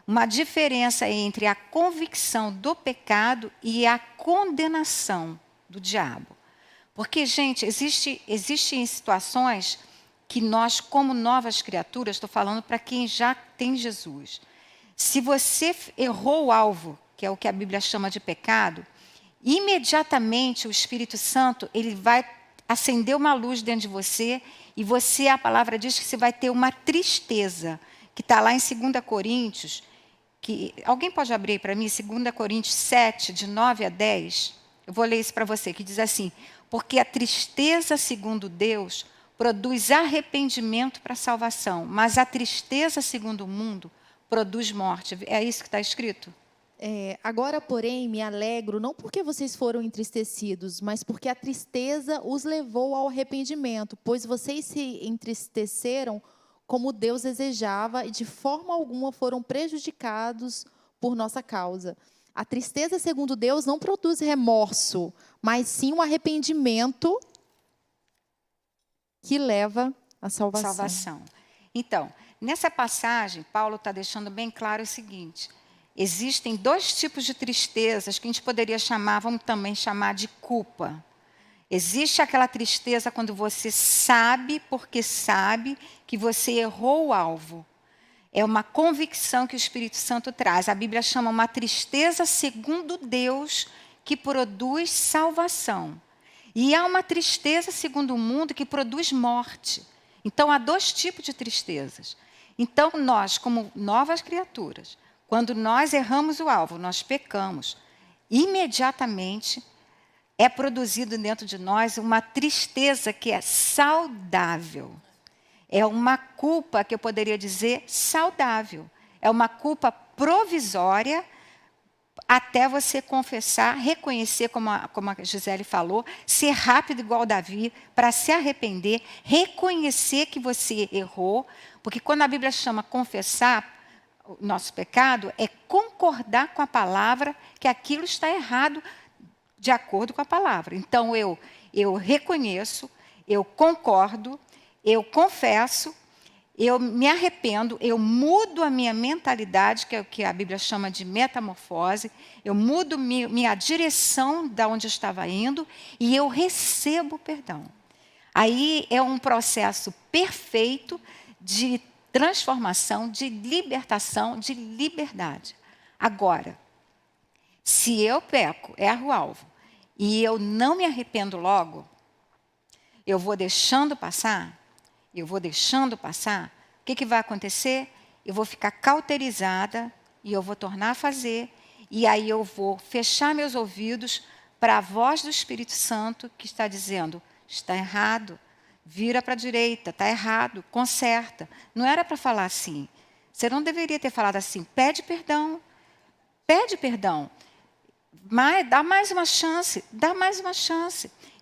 Uma diferença entre a convicção do pecado e a condenação do diabo. Porque, gente, existem situações que nós, como novas criaturas, estou falando para quem já tem Jesus. Se você errou o alvo, que é o que a Bíblia chama de pecado, imediatamente o Espírito Santo ele vai acender uma luz dentro de você e você, a palavra diz que você vai ter uma tristeza, que está lá em 2 Coríntios, que alguém pode abrir para mim, 2 Coríntios 7, de 9 a 10? Eu vou ler isso para você, que diz assim: porque a tristeza, segundo Deus, produz arrependimento para a salvação, mas a tristeza, segundo o mundo, produz morte. É isso que está escrito? Agora, porém, me alegro, não porque vocês foram entristecidos, mas porque a tristeza os levou ao arrependimento, pois vocês se entristeceram como Deus desejava e de forma alguma foram prejudicados por nossa causa. A tristeza, segundo Deus, não produz remorso, mas sim um arrependimento que leva à salvação. Então, nessa passagem, Paulo está deixando bem claro o seguinte: existem dois tipos de tristezas que a gente poderia chamar, vamos também chamar de culpa. Existe aquela tristeza quando você sabe, porque sabe que você errou o alvo. É uma convicção que o Espírito Santo traz. A Bíblia chama uma tristeza segundo Deus, que produz salvação. E há uma tristeza segundo o mundo que produz morte. Então, há dois tipos de tristezas. Então, nós, como novas criaturas, quando nós erramos o alvo, nós pecamos, imediatamente é produzido dentro de nós uma tristeza que é saudável. É uma culpa que eu poderia dizer saudável. É uma culpa provisória até você confessar, reconhecer, como a Gisele falou, ser rápido igual Davi, para se arrepender, reconhecer que você errou, porque quando a Bíblia chama confessar o nosso pecado, é concordar com a palavra que aquilo está errado de acordo com a palavra. Então, eu reconheço, eu concordo, eu confesso, eu me arrependo, eu mudo a minha mentalidade, que é o que a Bíblia chama de metamorfose, eu mudo minha direção de onde eu estava indo e eu recebo perdão. Aí é um processo perfeito de transformação, de libertação, de liberdade. Agora, se eu peco, erro o alvo, e eu não me arrependo logo, eu vou deixando passar, o que vai acontecer? Eu vou ficar cauterizada e eu vou tornar a fazer, e aí eu vou fechar meus ouvidos para a voz do Espírito Santo que está dizendo, está errado, vira para a direita, está errado, conserta. Não era para falar assim. Você não deveria ter falado assim, pede perdão, mas dá mais uma chance,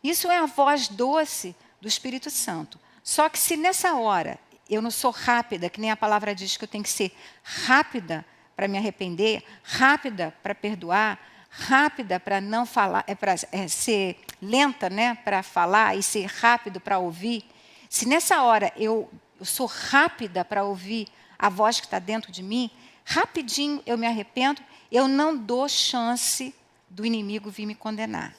Isso é a voz doce do Espírito Santo. Só que se nessa hora eu não sou rápida, que nem a palavra diz que eu tenho que ser rápida para me arrepender, rápida para perdoar, rápida para não falar, para ser lenta, né, para falar e ser rápido para ouvir. Se nessa hora eu sou rápida para ouvir a voz que está dentro de mim, rapidinho eu me arrependo, eu não dou chance do inimigo vir me condenar.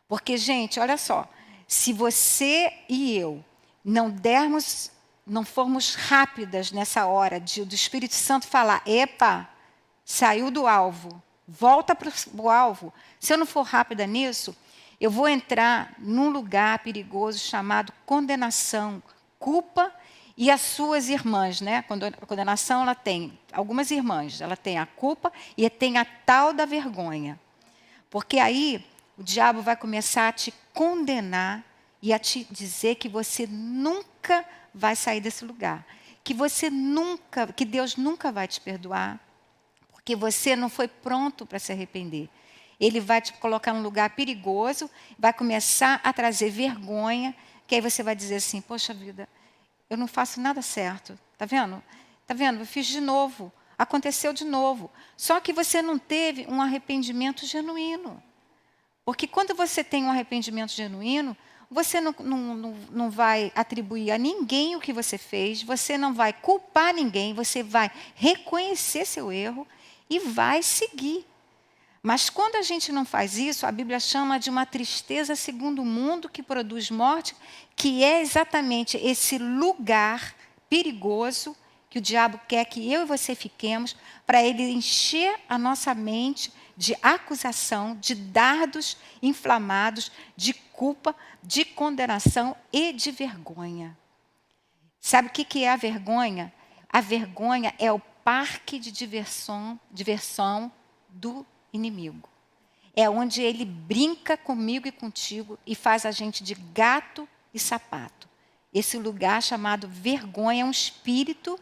Porque, gente, olha só, se você e eu não formos rápidas nessa hora do Espírito Santo falar, epa, saiu do alvo, volta para o alvo. Se eu não for rápida nisso, eu vou entrar num lugar perigoso chamado condenação, culpa e as suas irmãs, né? A condenação, ela tem algumas irmãs, ela tem a culpa e tem a tal da vergonha. Porque aí o diabo vai começar a te condenar e a te dizer que você nunca vai sair desse lugar, que Deus nunca vai te perdoar, porque você não foi pronto para se arrepender. Ele vai te colocar num lugar perigoso, vai começar a trazer vergonha, que aí você vai dizer assim, poxa vida, eu não faço nada certo, tá vendo? Tá vendo? Eu fiz de novo, aconteceu de novo. Só que você não teve um arrependimento genuíno. Porque quando você tem um arrependimento genuíno, você não vai atribuir a ninguém o que você fez, você não vai culpar ninguém, você vai reconhecer seu erro e vai seguir. Mas quando a gente não faz isso, a Bíblia chama de uma tristeza segundo o mundo que produz morte, que é exatamente esse lugar perigoso que o diabo quer que eu e você fiquemos, para ele encher a nossa mente de acusação, de dardos inflamados, de culpa, de condenação e de vergonha. Sabe o que é a vergonha? A vergonha é o parque de diversão do inimigo. É onde ele brinca comigo e contigo e faz a gente de gato e sapato. Esse lugar chamado vergonha é um espírito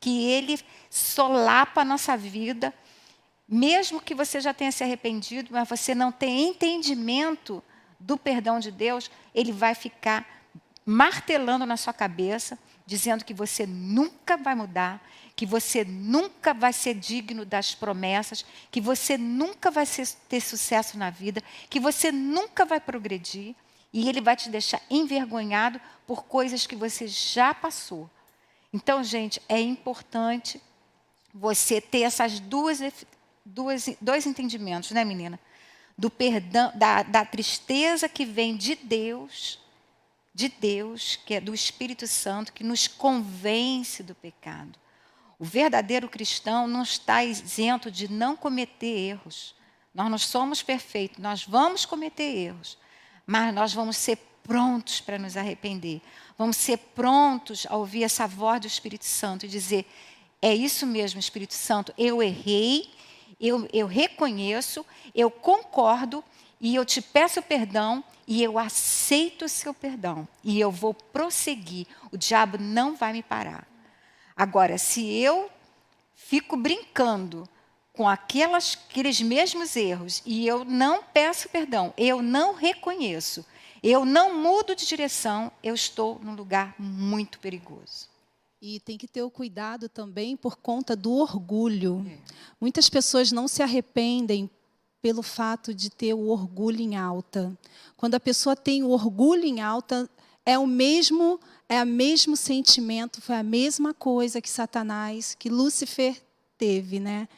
que ele solapa a nossa vida, mesmo que você já tenha se arrependido, mas você não tem entendimento do perdão de Deus, ele vai ficar martelando na sua cabeça, dizendo que você nunca vai mudar, que você nunca vai ser digno das promessas, que você nunca vai ter sucesso na vida, que você nunca vai progredir, e ele vai te deixar envergonhado por coisas que você já passou. Então, gente, é importante você ter essas dois entendimentos, né, menina? Do perdão, da tristeza que vem de Deus, que é do Espírito Santo, que nos convence do pecado. O verdadeiro cristão não está isento de não cometer erros. Nós não somos perfeitos, nós vamos cometer erros, mas nós vamos ser prontos para nos arrepender. Vamos ser prontos a ouvir essa voz do Espírito Santo e dizer: é isso mesmo, Espírito Santo, eu errei, eu reconheço, eu concordo e eu te peço perdão e eu aceito o seu perdão. E eu vou prosseguir, o diabo não vai me parar. Agora, se eu fico brincando com aqueles mesmos erros e eu não peço perdão, eu não reconheço, eu não mudo de direção, eu estou num lugar muito perigoso. E tem que ter o cuidado também por conta do orgulho. Muitas pessoas não se arrependem pelo fato de ter o orgulho em alta. Quando a pessoa tem o orgulho em alta, é o mesmo sentimento, foi a mesma coisa que Satanás, que Lúcifer teve, né?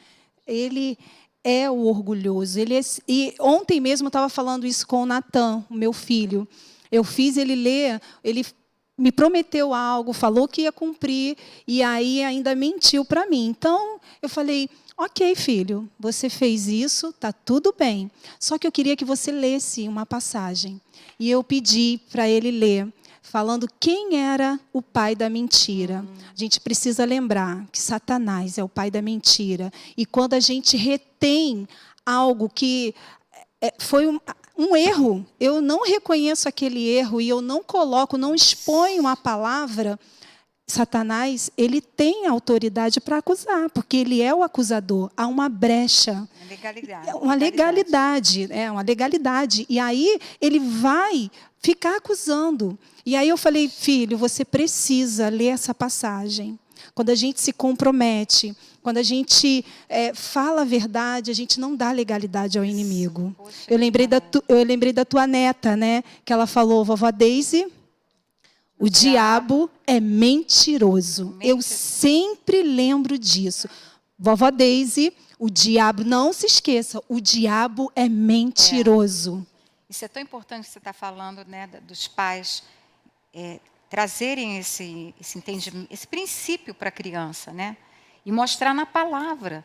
Ele é o orgulhoso. E ontem mesmo eu estava falando isso com o Natan, o meu filho. Eu fiz ele ler, ele me prometeu algo, falou que ia cumprir, e aí ainda mentiu para mim. Então, eu falei: ok, filho, você fez isso, está tudo bem. Só que eu queria que você lesse uma passagem. E eu pedi para ele ler, falando quem era o pai da mentira. A gente precisa lembrar que Satanás é o pai da mentira. E quando a gente retém algo que foi um erro, eu não reconheço aquele erro e eu não coloco, não exponho a palavra, Satanás, ele tem autoridade para acusar, porque ele é o acusador. Há uma brecha. Uma legalidade. E aí ele vai ficar acusando. E aí eu falei: filho, você precisa ler essa passagem. Quando a gente se compromete, quando a gente fala a verdade, a gente não dá legalidade ao inimigo. Eu lembrei da tua neta, né? Que ela falou: vovó Daisy, o diabo é mentiroso. Eu sempre lembro disso. Vovó Daisy, o diabo, não se esqueça, o diabo é mentiroso. Isso é tão importante que você está falando, né, dos pais trazerem esse entendimento, esse princípio para a criança, né? E mostrar na palavra.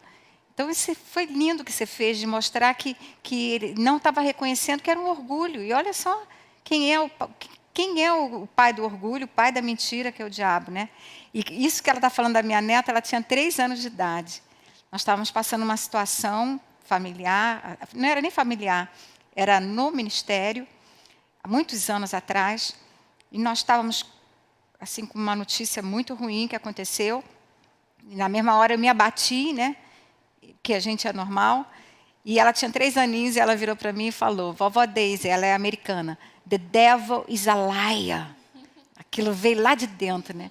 Então, isso foi lindo que você fez, de mostrar que ele não estava reconhecendo que era um orgulho. E olha só quem é o pai do orgulho, o pai da mentira, que é o diabo, né? E isso que ela está falando da minha neta, ela tinha 3 anos de idade. Nós estávamos passando uma situação familiar, não era nem familiar, era no ministério, há muitos anos atrás, e nós estávamos assim com uma notícia muito ruim que aconteceu. E na mesma hora eu me abati, né? Que a gente é normal. E ela tinha 3 aninhos e ela virou para mim e falou: vovó Daisy, ela é americana, the devil is a liar. Aquilo veio lá de dentro, né?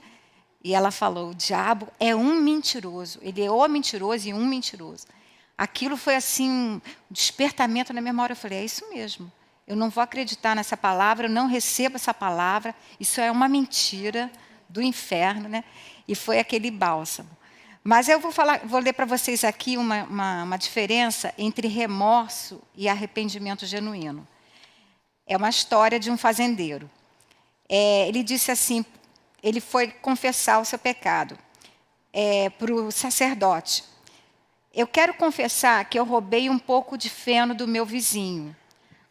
E ela falou: o diabo é um mentiroso. Ele é o mentiroso e um mentiroso. Aquilo foi assim, um despertamento na mesma hora. Eu falei: é isso mesmo. Eu não vou acreditar nessa palavra, eu não recebo essa palavra. Isso é uma mentira do inferno, né? E foi aquele bálsamo. Mas eu vou ler para vocês aqui uma diferença entre remorso e arrependimento genuíno. É uma história de um fazendeiro. Ele disse assim, ele foi confessar o seu pecado para o sacerdote. Eu quero confessar que eu roubei um pouco de feno do meu vizinho.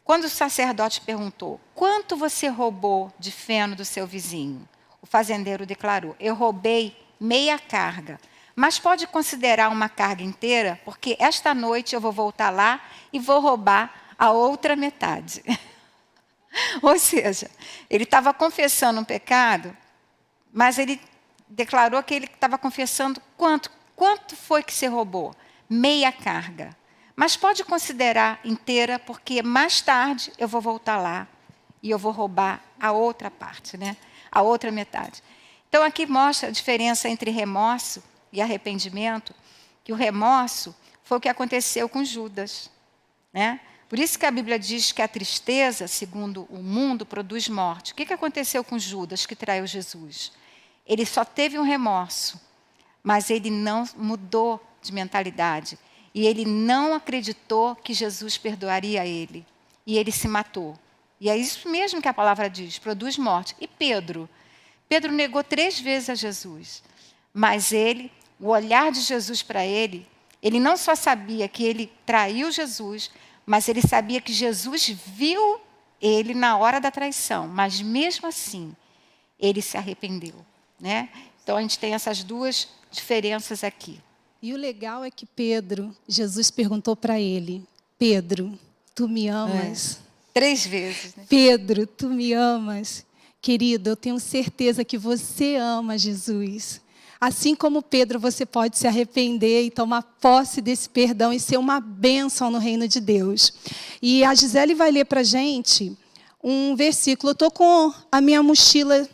Quando o sacerdote perguntou: quanto você roubou de feno do seu vizinho? O fazendeiro declarou: eu roubei meia carga. Mas pode considerar uma carga inteira, porque esta noite eu vou voltar lá e vou roubar a outra metade. Ou seja, ele estava confessando um pecado, mas ele declarou que ele estava confessando quanto foi que você roubou? Meia carga. Mas pode considerar inteira, porque mais tarde eu vou voltar lá e eu vou roubar a outra parte, né? A outra metade. Então, aqui mostra a diferença entre remorso e arrependimento, que o remorso foi o que aconteceu com Judas, né? Por isso que a Bíblia diz que a tristeza, segundo o mundo, produz morte. O que aconteceu com Judas, que traiu Jesus? Ele só teve um remorso, mas ele não mudou de mentalidade. E ele não acreditou que Jesus perdoaria ele. E ele se matou. E é isso mesmo que a palavra diz, produz morte. E Pedro? Pedro negou 3 vezes a Jesus. Mas o olhar de Jesus para ele não só sabia que ele traiu Jesus, mas ele sabia que Jesus viu ele na hora da traição. Mas mesmo assim, ele se arrependeu, né? Então a gente tem essas duas diferenças aqui. E o legal é que Pedro, Jesus perguntou para ele: Pedro, tu me amas? 3 vezes, né? Pedro, tu me amas? Querido, eu tenho certeza que você ama Jesus. Assim como Pedro, você pode se arrepender e tomar posse desse perdão e ser uma bênção no reino de Deus. E a Gisele vai ler para a gente um versículo. Eu estou com a minha mochila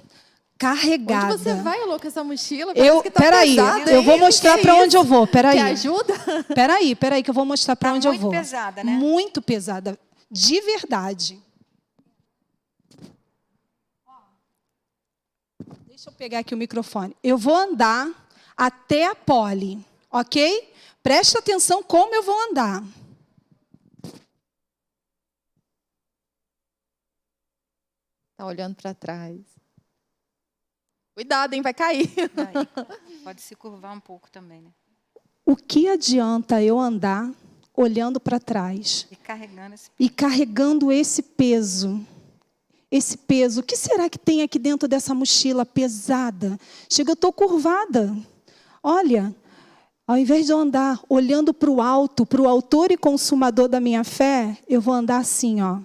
carregada. Onde você vai, Elô, com essa mochila? Peraí, eu vou mostrar para onde eu vou. Peraí. Quer ajuda? Peraí, que eu vou mostrar para onde eu vou. Muito pesada, né? Muito pesada, de verdade. Deixa eu pegar aqui o microfone. Eu vou andar até a Poli, ok? Preste atenção como eu vou andar. Tá olhando para trás. Cuidado, hein? Vai cair. Aí, pode se curvar um pouco também, né? O que adianta eu andar olhando para trás E e carregando esse peso? Esse peso, o que será que tem aqui dentro dessa mochila pesada? Chega, eu estou curvada. Olha, ao invés de eu andar olhando para o alto, para o autor e consumador da minha fé, eu vou andar assim, ó.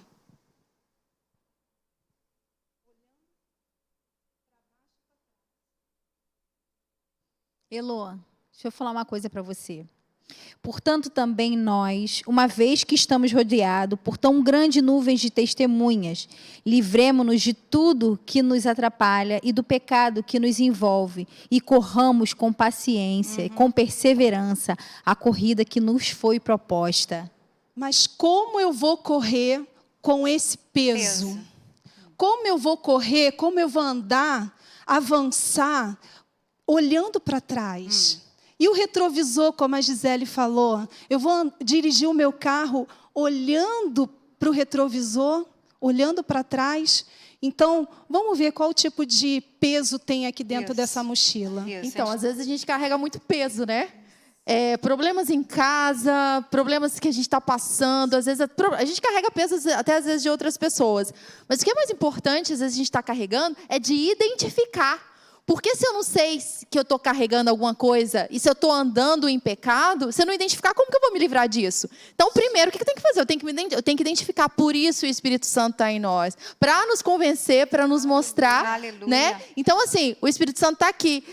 Elô, deixa eu falar uma coisa para você. Portanto, também nós, uma vez que estamos rodeados por tão grande nuvem de testemunhas, livremo-nos de tudo que nos atrapalha e do pecado que nos envolve e corramos com paciência e com perseverança a corrida que nos foi proposta. Mas como eu vou correr com esse peso? Como eu vou correr, como eu vou andar, avançar, olhando para trás? E o retrovisor, como a Gisele falou, eu vou dirigir o meu carro olhando para o retrovisor, olhando para trás. Então, vamos ver qual tipo de peso tem aqui dentro dessa mochila. Então, às vezes a gente carrega muito peso, né? Problemas em casa, problemas que a gente está passando, às vezes a gente carrega peso até às vezes de outras pessoas. Mas o que é mais importante, às vezes a gente está carregando, é de identificar. Porque se eu não sei que eu estou carregando alguma coisa e se eu estou andando em pecado, se eu não identificar, como que eu vou me livrar disso? Então, primeiro, o que eu tenho que fazer? Eu tenho que identificar, por isso o Espírito Santo está em nós. Para nos convencer, para nos mostrar. Aleluia. Né? Então, assim, o Espírito Santo está aqui.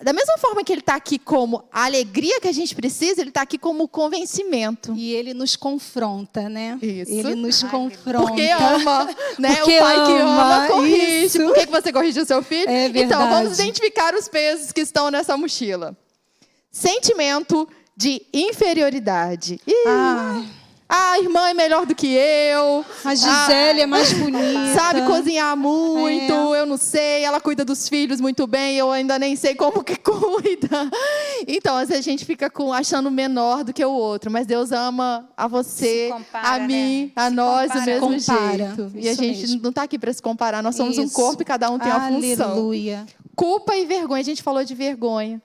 Da mesma forma que ele está aqui como a alegria que a gente precisa, ele está aqui como convencimento. E ele nos confronta, né? Isso. Ele nos confronta. Porque ama, né? Porque o pai que ama corrige. Isso. Por que você corrige o seu filho? É verdade. Então, vamos identificar os pesos que estão nessa mochila. Sentimento de inferioridade. A irmã é melhor do que eu. A Gisele é mais bonita. Sabe cozinhar muito, eu não sei. Ela cuida dos filhos muito bem, eu ainda nem sei como que cuida. Então, às vezes a gente fica achando menor do que o outro. Mas Deus ama a você, a mim, a nós do mesmo jeito. E a gente não está aqui para se comparar. Nós somos um corpo e cada um tem uma função. Aleluia. Culpa e vergonha. A gente falou de vergonha.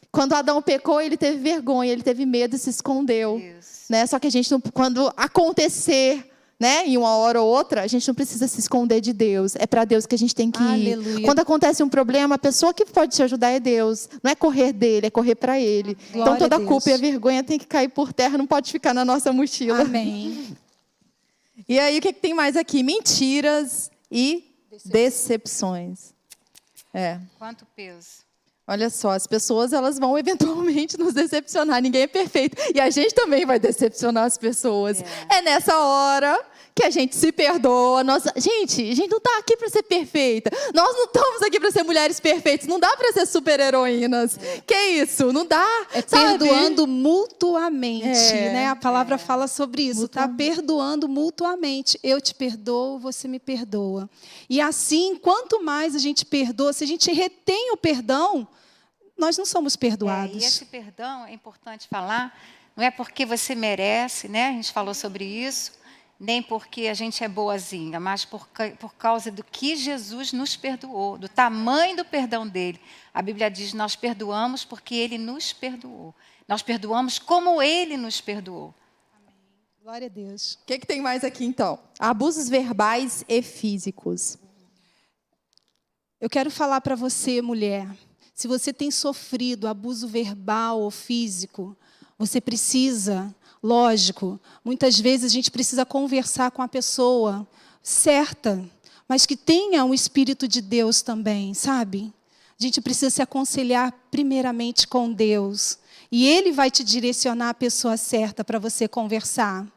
Quando Adão pecou, ele teve vergonha, ele teve medo e se escondeu. Né? Só que a gente, quando acontecer, né, em uma hora ou outra, a gente não precisa se esconder de Deus. É para Deus que a gente tem que ir. Quando acontece um problema, a pessoa que pode te ajudar é Deus. Não é correr dele, é correr para Ele. Então toda a culpa e a vergonha tem que cair por terra, não pode ficar na nossa mochila. Amém. E aí, o que tem mais aqui? Mentiras e decepções. Quanto peso? Olha só, as pessoas elas vão eventualmente nos decepcionar. Ninguém é perfeito. E a gente também vai decepcionar as pessoas. É nessa hora que a gente se perdoa. Gente, a gente não está aqui para ser perfeita. Nós não estamos aqui para ser mulheres perfeitas. Não dá para ser super-heroínas. Que isso? Não dá. Perdoando mutuamente. Né? A palavra fala sobre isso. Tá perdoando mutuamente. Eu te perdoo, você me perdoa. E assim, quanto mais a gente perdoa, se a gente retém o perdão, nós não somos perdoados. E esse perdão, é importante falar, não é porque você merece, né? A gente falou sobre isso, nem porque a gente é boazinha, mas por causa do que Jesus nos perdoou, do tamanho do perdão dele. A Bíblia diz, nós perdoamos porque ele nos perdoou. Nós perdoamos como ele nos perdoou. Amém. Glória a Deus. O que tem mais aqui, então? Abusos verbais e físicos. Eu quero falar para você, mulher, se você tem sofrido abuso verbal ou físico, você precisa, lógico, muitas vezes a gente precisa conversar com a pessoa certa, mas que tenha o Espírito de Deus também, sabe? A gente precisa se aconselhar primeiramente com Deus. E Ele vai te direcionar a pessoa certa para você conversar,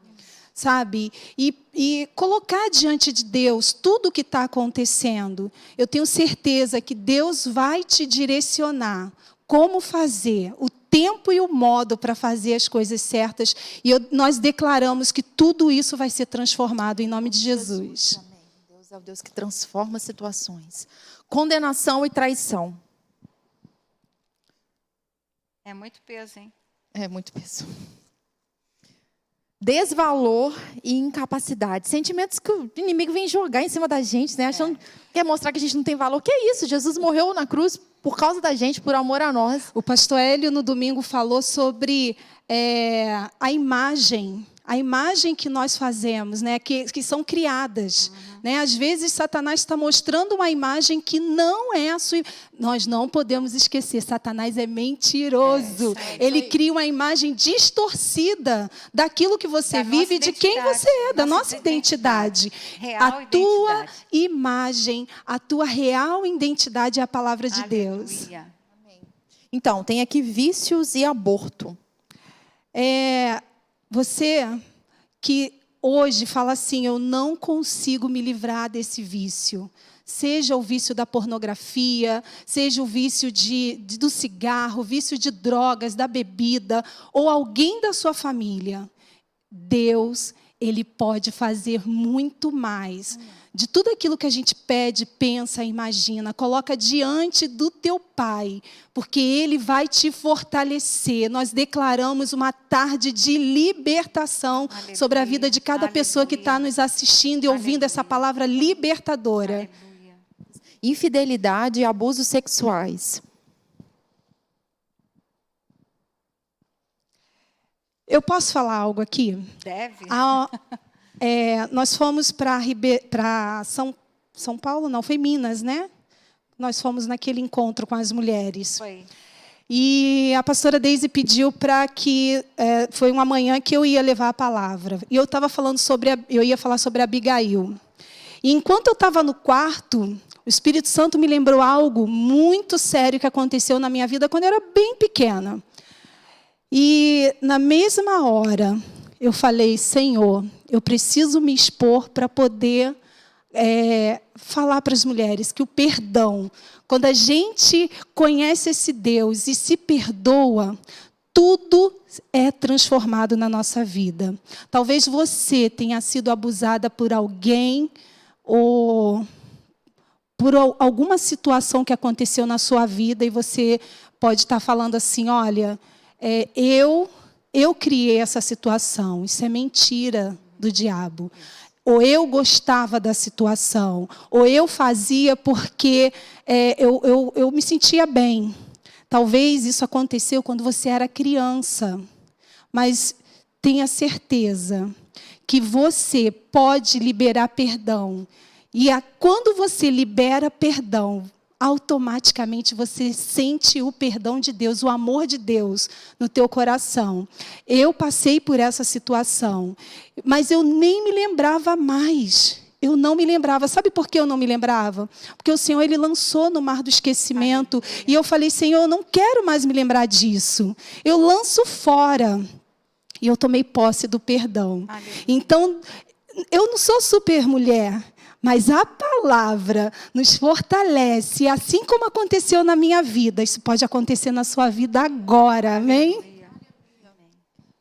sabe? E colocar diante de Deus tudo o que está acontecendo. Eu tenho certeza que Deus vai te direcionar como fazer, o tempo e o modo para fazer as coisas certas. E nós declaramos que tudo isso vai ser transformado em nome de Jesus. Amém. Deus é o Deus que transforma situações. Condenação e traição. É muito peso, hein? É muito peso. Desvalor e incapacidade. Sentimentos que o inimigo vem jogar em cima da gente, né? Achando que quer mostrar que a gente não tem valor. Que é isso? Jesus morreu na cruz por causa da gente, por amor a nós. O pastor Hélio, no domingo, falou sobre a imagem que nós fazemos, né? que são criadas. Né? Às vezes, Satanás está mostrando uma imagem que não é a sua. Nós não podemos esquecer, Satanás é mentiroso. Ele cria uma imagem distorcida daquilo que você vive, de quem você é, da nossa identidade. A tua imagem, a tua real identidade é a palavra de Deus. Então, tem aqui vícios e aborto. Você que hoje fala assim, eu não consigo me livrar desse vício. Seja o vício da pornografia, seja o vício do cigarro, o vício de drogas, da bebida, ou alguém da sua família. Deus, Ele pode fazer muito mais. De tudo aquilo que a gente pede, pensa, imagina, coloca diante do teu Pai, porque Ele vai te fortalecer. Nós declaramos uma tarde de libertação sobre a vida de cada pessoa que está nos assistindo e ouvindo essa palavra libertadora. Infidelidade e abusos sexuais. Eu posso falar algo aqui? Deve. Nós fomos para São Paulo, não, foi Minas, né? Nós fomos naquele encontro com as mulheres. Foi. E a pastora Deise pediu para que... foi uma manhã que eu ia levar a palavra. E eu estava falando eu ia falar sobre Abigail. E enquanto eu estava no quarto, o Espírito Santo me lembrou algo muito sério que aconteceu na minha vida quando eu era bem pequena. E na mesma hora, eu falei, Senhor, eu preciso me expor para poder falar para as mulheres que o perdão, quando a gente conhece esse Deus e se perdoa, tudo é transformado na nossa vida. Talvez você tenha sido abusada por alguém ou por alguma situação que aconteceu na sua vida e você pode estar falando assim, olha, eu criei essa situação, isso é mentira do diabo. Ou eu gostava da situação, ou eu fazia porque eu me sentia bem. Talvez isso aconteceu quando você era criança, mas tenha certeza que você pode liberar perdão. E quando você libera perdão, automaticamente você sente o perdão de Deus, o amor de Deus no teu coração. Eu passei por essa situação, mas eu nem me lembrava mais. Eu não me lembrava. Sabe por que eu não me lembrava? Porque o Senhor, Ele lançou no mar do esquecimento. E eu falei, Senhor, eu não quero mais me lembrar disso. Eu lanço fora. E eu tomei posse do perdão. Então, eu não sou super mulher, mas a palavra nos fortalece. Assim como aconteceu na minha vida, isso pode acontecer na sua vida agora. Amém?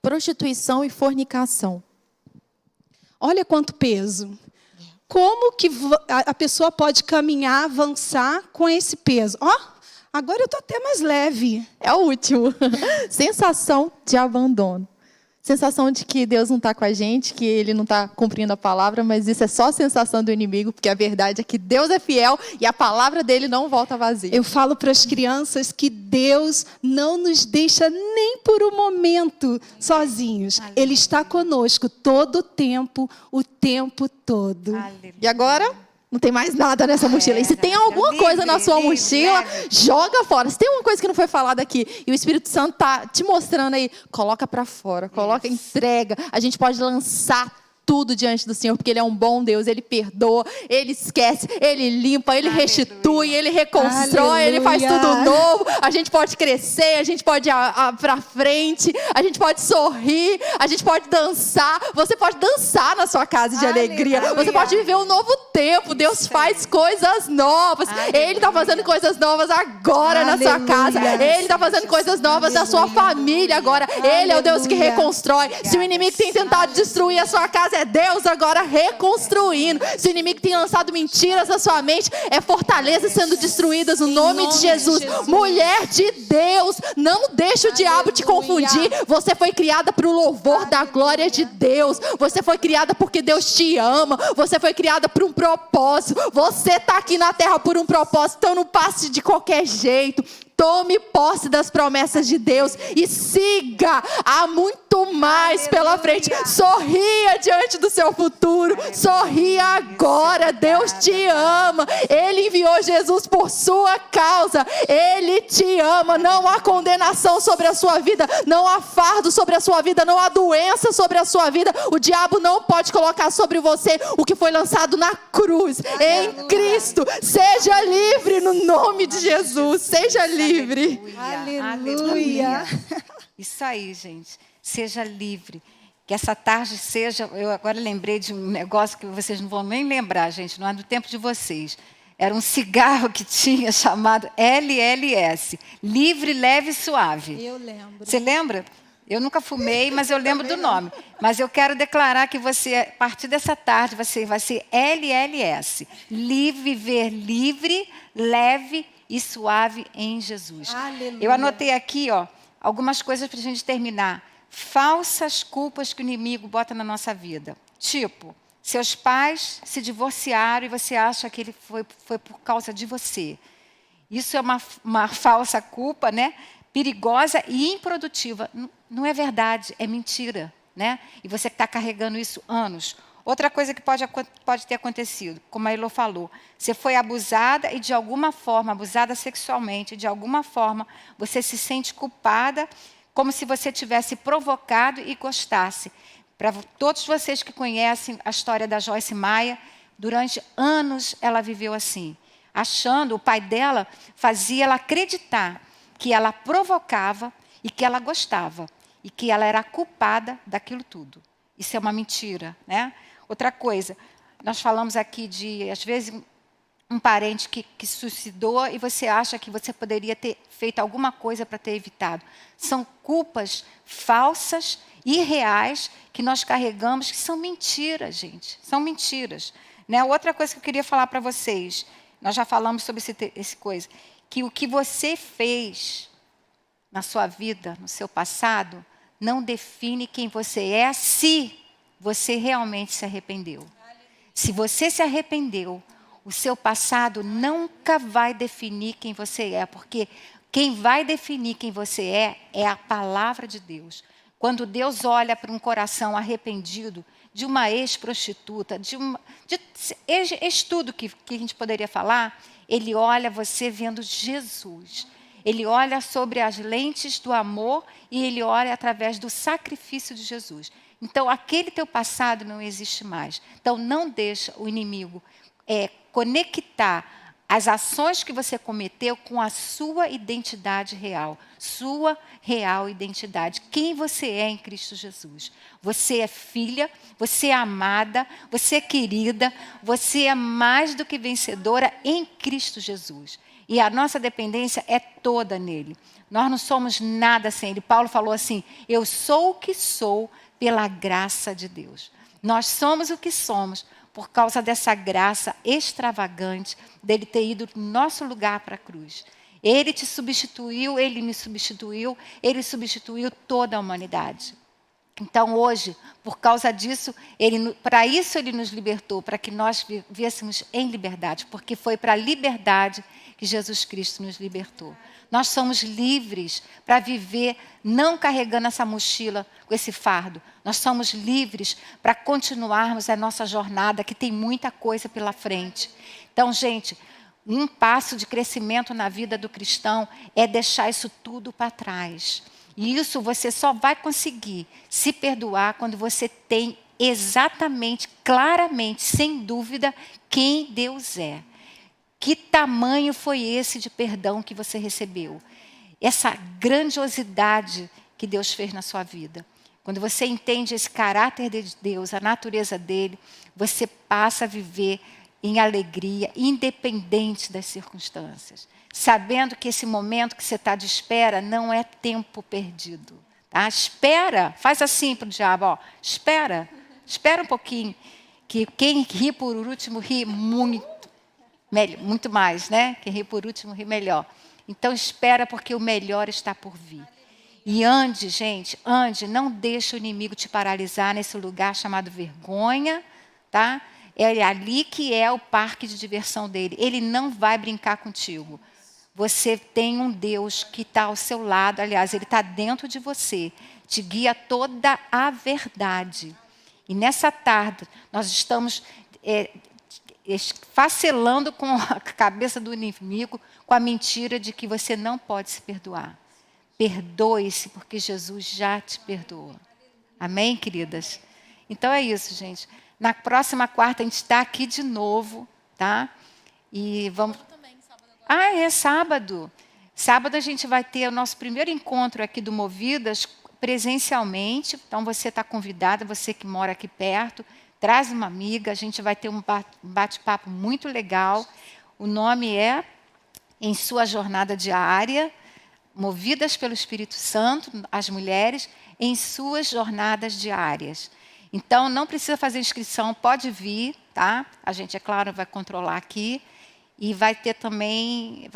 Prostituição e fornicação. Olha quanto peso. Como que a pessoa pode caminhar, avançar com esse peso? Agora eu estou até mais leve. É o último. Sensação de abandono. Sensação de que Deus não está com a gente, que Ele não está cumprindo a palavra, mas isso é só sensação do inimigo, porque a verdade é que Deus é fiel e a palavra dele não volta vazia. Eu falo para as crianças que Deus não nos deixa nem por um momento sozinhos. Ele está conosco todo o tempo todo. E agora, Não tem mais nada nessa mochila. E se tem alguma coisa na sua mochila, joga fora. Se tem uma coisa que não foi falada aqui e o Espírito Santo tá te mostrando aí, coloca para fora, coloca, entrega. A gente pode lançar tudo diante do Senhor, porque Ele é um bom Deus, Ele perdoa, Ele esquece, Ele limpa, Ele restitui, Ele reconstrói, Ele faz tudo novo. A gente pode crescer, a gente pode ir para frente, a gente pode sorrir, a gente pode dançar. Você pode dançar na sua casa de alegria, você pode viver um novo tempo. Deus faz coisas novas. Ele está fazendo coisas novas agora na sua casa. Ele está fazendo coisas novas na sua família agora. Ele é o Deus que reconstrói. Se o inimigo tem tentado destruir a sua casa, é Deus agora reconstruindo. Se o inimigo tem lançado mentiras na sua mente, é fortaleza sendo destruídas no nome de Jesus. Mulher de Deus, não deixe o diabo te confundir. Você foi criada para o louvor da glória de Deus. Você foi criada porque Deus te ama. Você foi criada por um propósito. Você está aqui na terra por um propósito. Então não passe de qualquer jeito. Tome posse das promessas de Deus e siga. Há muito mais pela frente. Sorria diante do seu futuro. Sorria agora. Deus te ama. Ele enviou Jesus por sua causa. Ele te ama. Não há condenação sobre a sua vida. Não há fardo sobre a sua vida. Não há doença sobre a sua vida. O diabo não pode colocar sobre você o que foi lançado na cruz. Em Cristo. Seja livre no nome de Jesus. Seja livre. Aleluia. Isso aí, gente. Seja livre. Que essa tarde seja... Eu agora lembrei de um negócio que vocês não vão nem lembrar, gente. Não é do tempo de vocês. Era um cigarro que tinha chamado LLS. Livre, leve e suave. Eu lembro. Você lembra? Eu nunca fumei, mas eu lembro do nome. Mas eu quero declarar que você, a partir dessa tarde, você vai ser LLS. Viver livre, leve e suave em Jesus. Aleluia. Eu anotei aqui, algumas coisas para a gente terminar. Falsas culpas que o inimigo bota na nossa vida. Tipo, seus pais se divorciaram e você acha que ele foi por causa de você. Isso é uma falsa culpa, né? Perigosa e improdutiva. Não é verdade, é mentira, né? E você está carregando isso anos. Outra coisa que pode ter acontecido, como a Elô falou, você foi abusada e de alguma forma, abusada sexualmente, de alguma forma, você se sente culpada, como se você tivesse provocado e gostasse. Para todos vocês que conhecem a história da Joyce Meyer, durante anos ela viveu assim, achando, o pai dela fazia ela acreditar que ela provocava e que ela gostava, e que ela era culpada daquilo tudo. Isso é uma mentira, né? Outra coisa, nós falamos aqui de, às vezes, um parente que suicidou e você acha que você poderia ter feito alguma coisa para ter evitado. São culpas falsas, irreais, que nós carregamos, que são mentiras, gente. São mentiras. Né? Outra coisa que eu queria falar para vocês, nós já falamos sobre esse coisa, que o que você fez na sua vida, no seu passado, não define quem você é se você realmente se arrependeu. Se você se arrependeu, o seu passado nunca vai definir quem você é, porque quem vai definir quem você é a palavra de Deus. Quando Deus olha para um coração arrependido de uma ex-prostituta, de tudo que a gente poderia falar, Ele olha você vendo Jesus. Ele olha sobre as lentes do amor e Ele olha através do sacrifício de Jesus. Então, aquele teu passado não existe mais. Então, não deixa o inimigo conectar as ações que você cometeu com a sua identidade real. Sua real identidade. Quem você é em Cristo Jesus. Você é filha, você é amada, você é querida, você é mais do que vencedora em Cristo Jesus. E a nossa dependência é toda nele. Nós não somos nada sem ele. Paulo falou assim, eu sou o que sou pela graça de Deus. Nós somos o que somos por causa dessa graça extravagante dele ter ido no nosso lugar para a cruz. Ele te substituiu, ele me substituiu, ele substituiu toda a humanidade. Então, hoje, por causa disso, para isso ele nos libertou, para que nós vivêssemos em liberdade, porque foi para a liberdade que Jesus Cristo nos libertou. Nós somos livres para viver não carregando essa mochila com esse fardo. Nós somos livres para continuarmos a nossa jornada, que tem muita coisa pela frente. Então, gente, um passo de crescimento na vida do cristão é deixar isso tudo para trás. E isso você só vai conseguir se perdoar quando você tem exatamente, claramente, sem dúvida, quem Deus é. Que tamanho foi esse de perdão que você recebeu? Essa grandiosidade que Deus fez na sua vida. Quando você entende esse caráter de Deus, a natureza dele, você passa a viver em alegria, independente das circunstâncias. Sabendo que esse momento que você está de espera não é tempo perdido. Tá? Espera, faz assim para o diabo, ó, espera um pouquinho, que quem ri por último ri muito mais, né? Quem ri por último ri melhor. Então espera, porque o melhor está por vir. E ande, gente, ande, não deixe o inimigo te paralisar nesse lugar chamado vergonha, tá? É ali que é o parque de diversão dele. Ele não vai brincar contigo. Você tem um Deus que está ao seu lado, aliás, ele está dentro de você, te guia toda a verdade. E nessa tarde, nós estamos facelando com a cabeça do inimigo, com a mentira de que você não pode se perdoar. Perdoe-se, porque Jesus já te perdoou. Amém, queridas? Então é isso, gente. Na próxima quarta, a gente está aqui de novo, tá? E vamos... Ah, é sábado. Sábado a gente vai ter o nosso primeiro encontro aqui do Movidas presencialmente. Então você está convidada, você que mora aqui perto, traz uma amiga, a gente vai ter um bate-papo muito legal. O nome é Em Sua Jornada Diária, Movidas pelo Espírito Santo, as mulheres, em suas jornadas diárias. Então, não precisa fazer inscrição, pode vir, tá? A gente, é claro, vai controlar aqui. E vai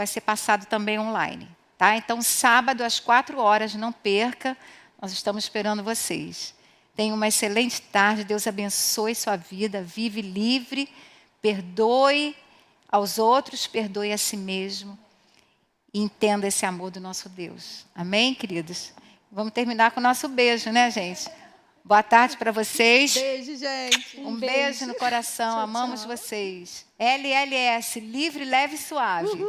ser passado também online. Tá? Então, sábado, às 4h, não perca. Nós estamos esperando vocês. Tenha uma excelente tarde. Deus abençoe sua vida. Vive livre. Perdoe aos outros. Perdoe a si mesmo. E entenda esse amor do nosso Deus. Amém, queridos? Vamos terminar com o nosso beijo, né, gente? Boa tarde para vocês. Beijo, gente. Um beijo no coração. Tchau, Amamos tchau. vocês. LLS, livre, leve e suave.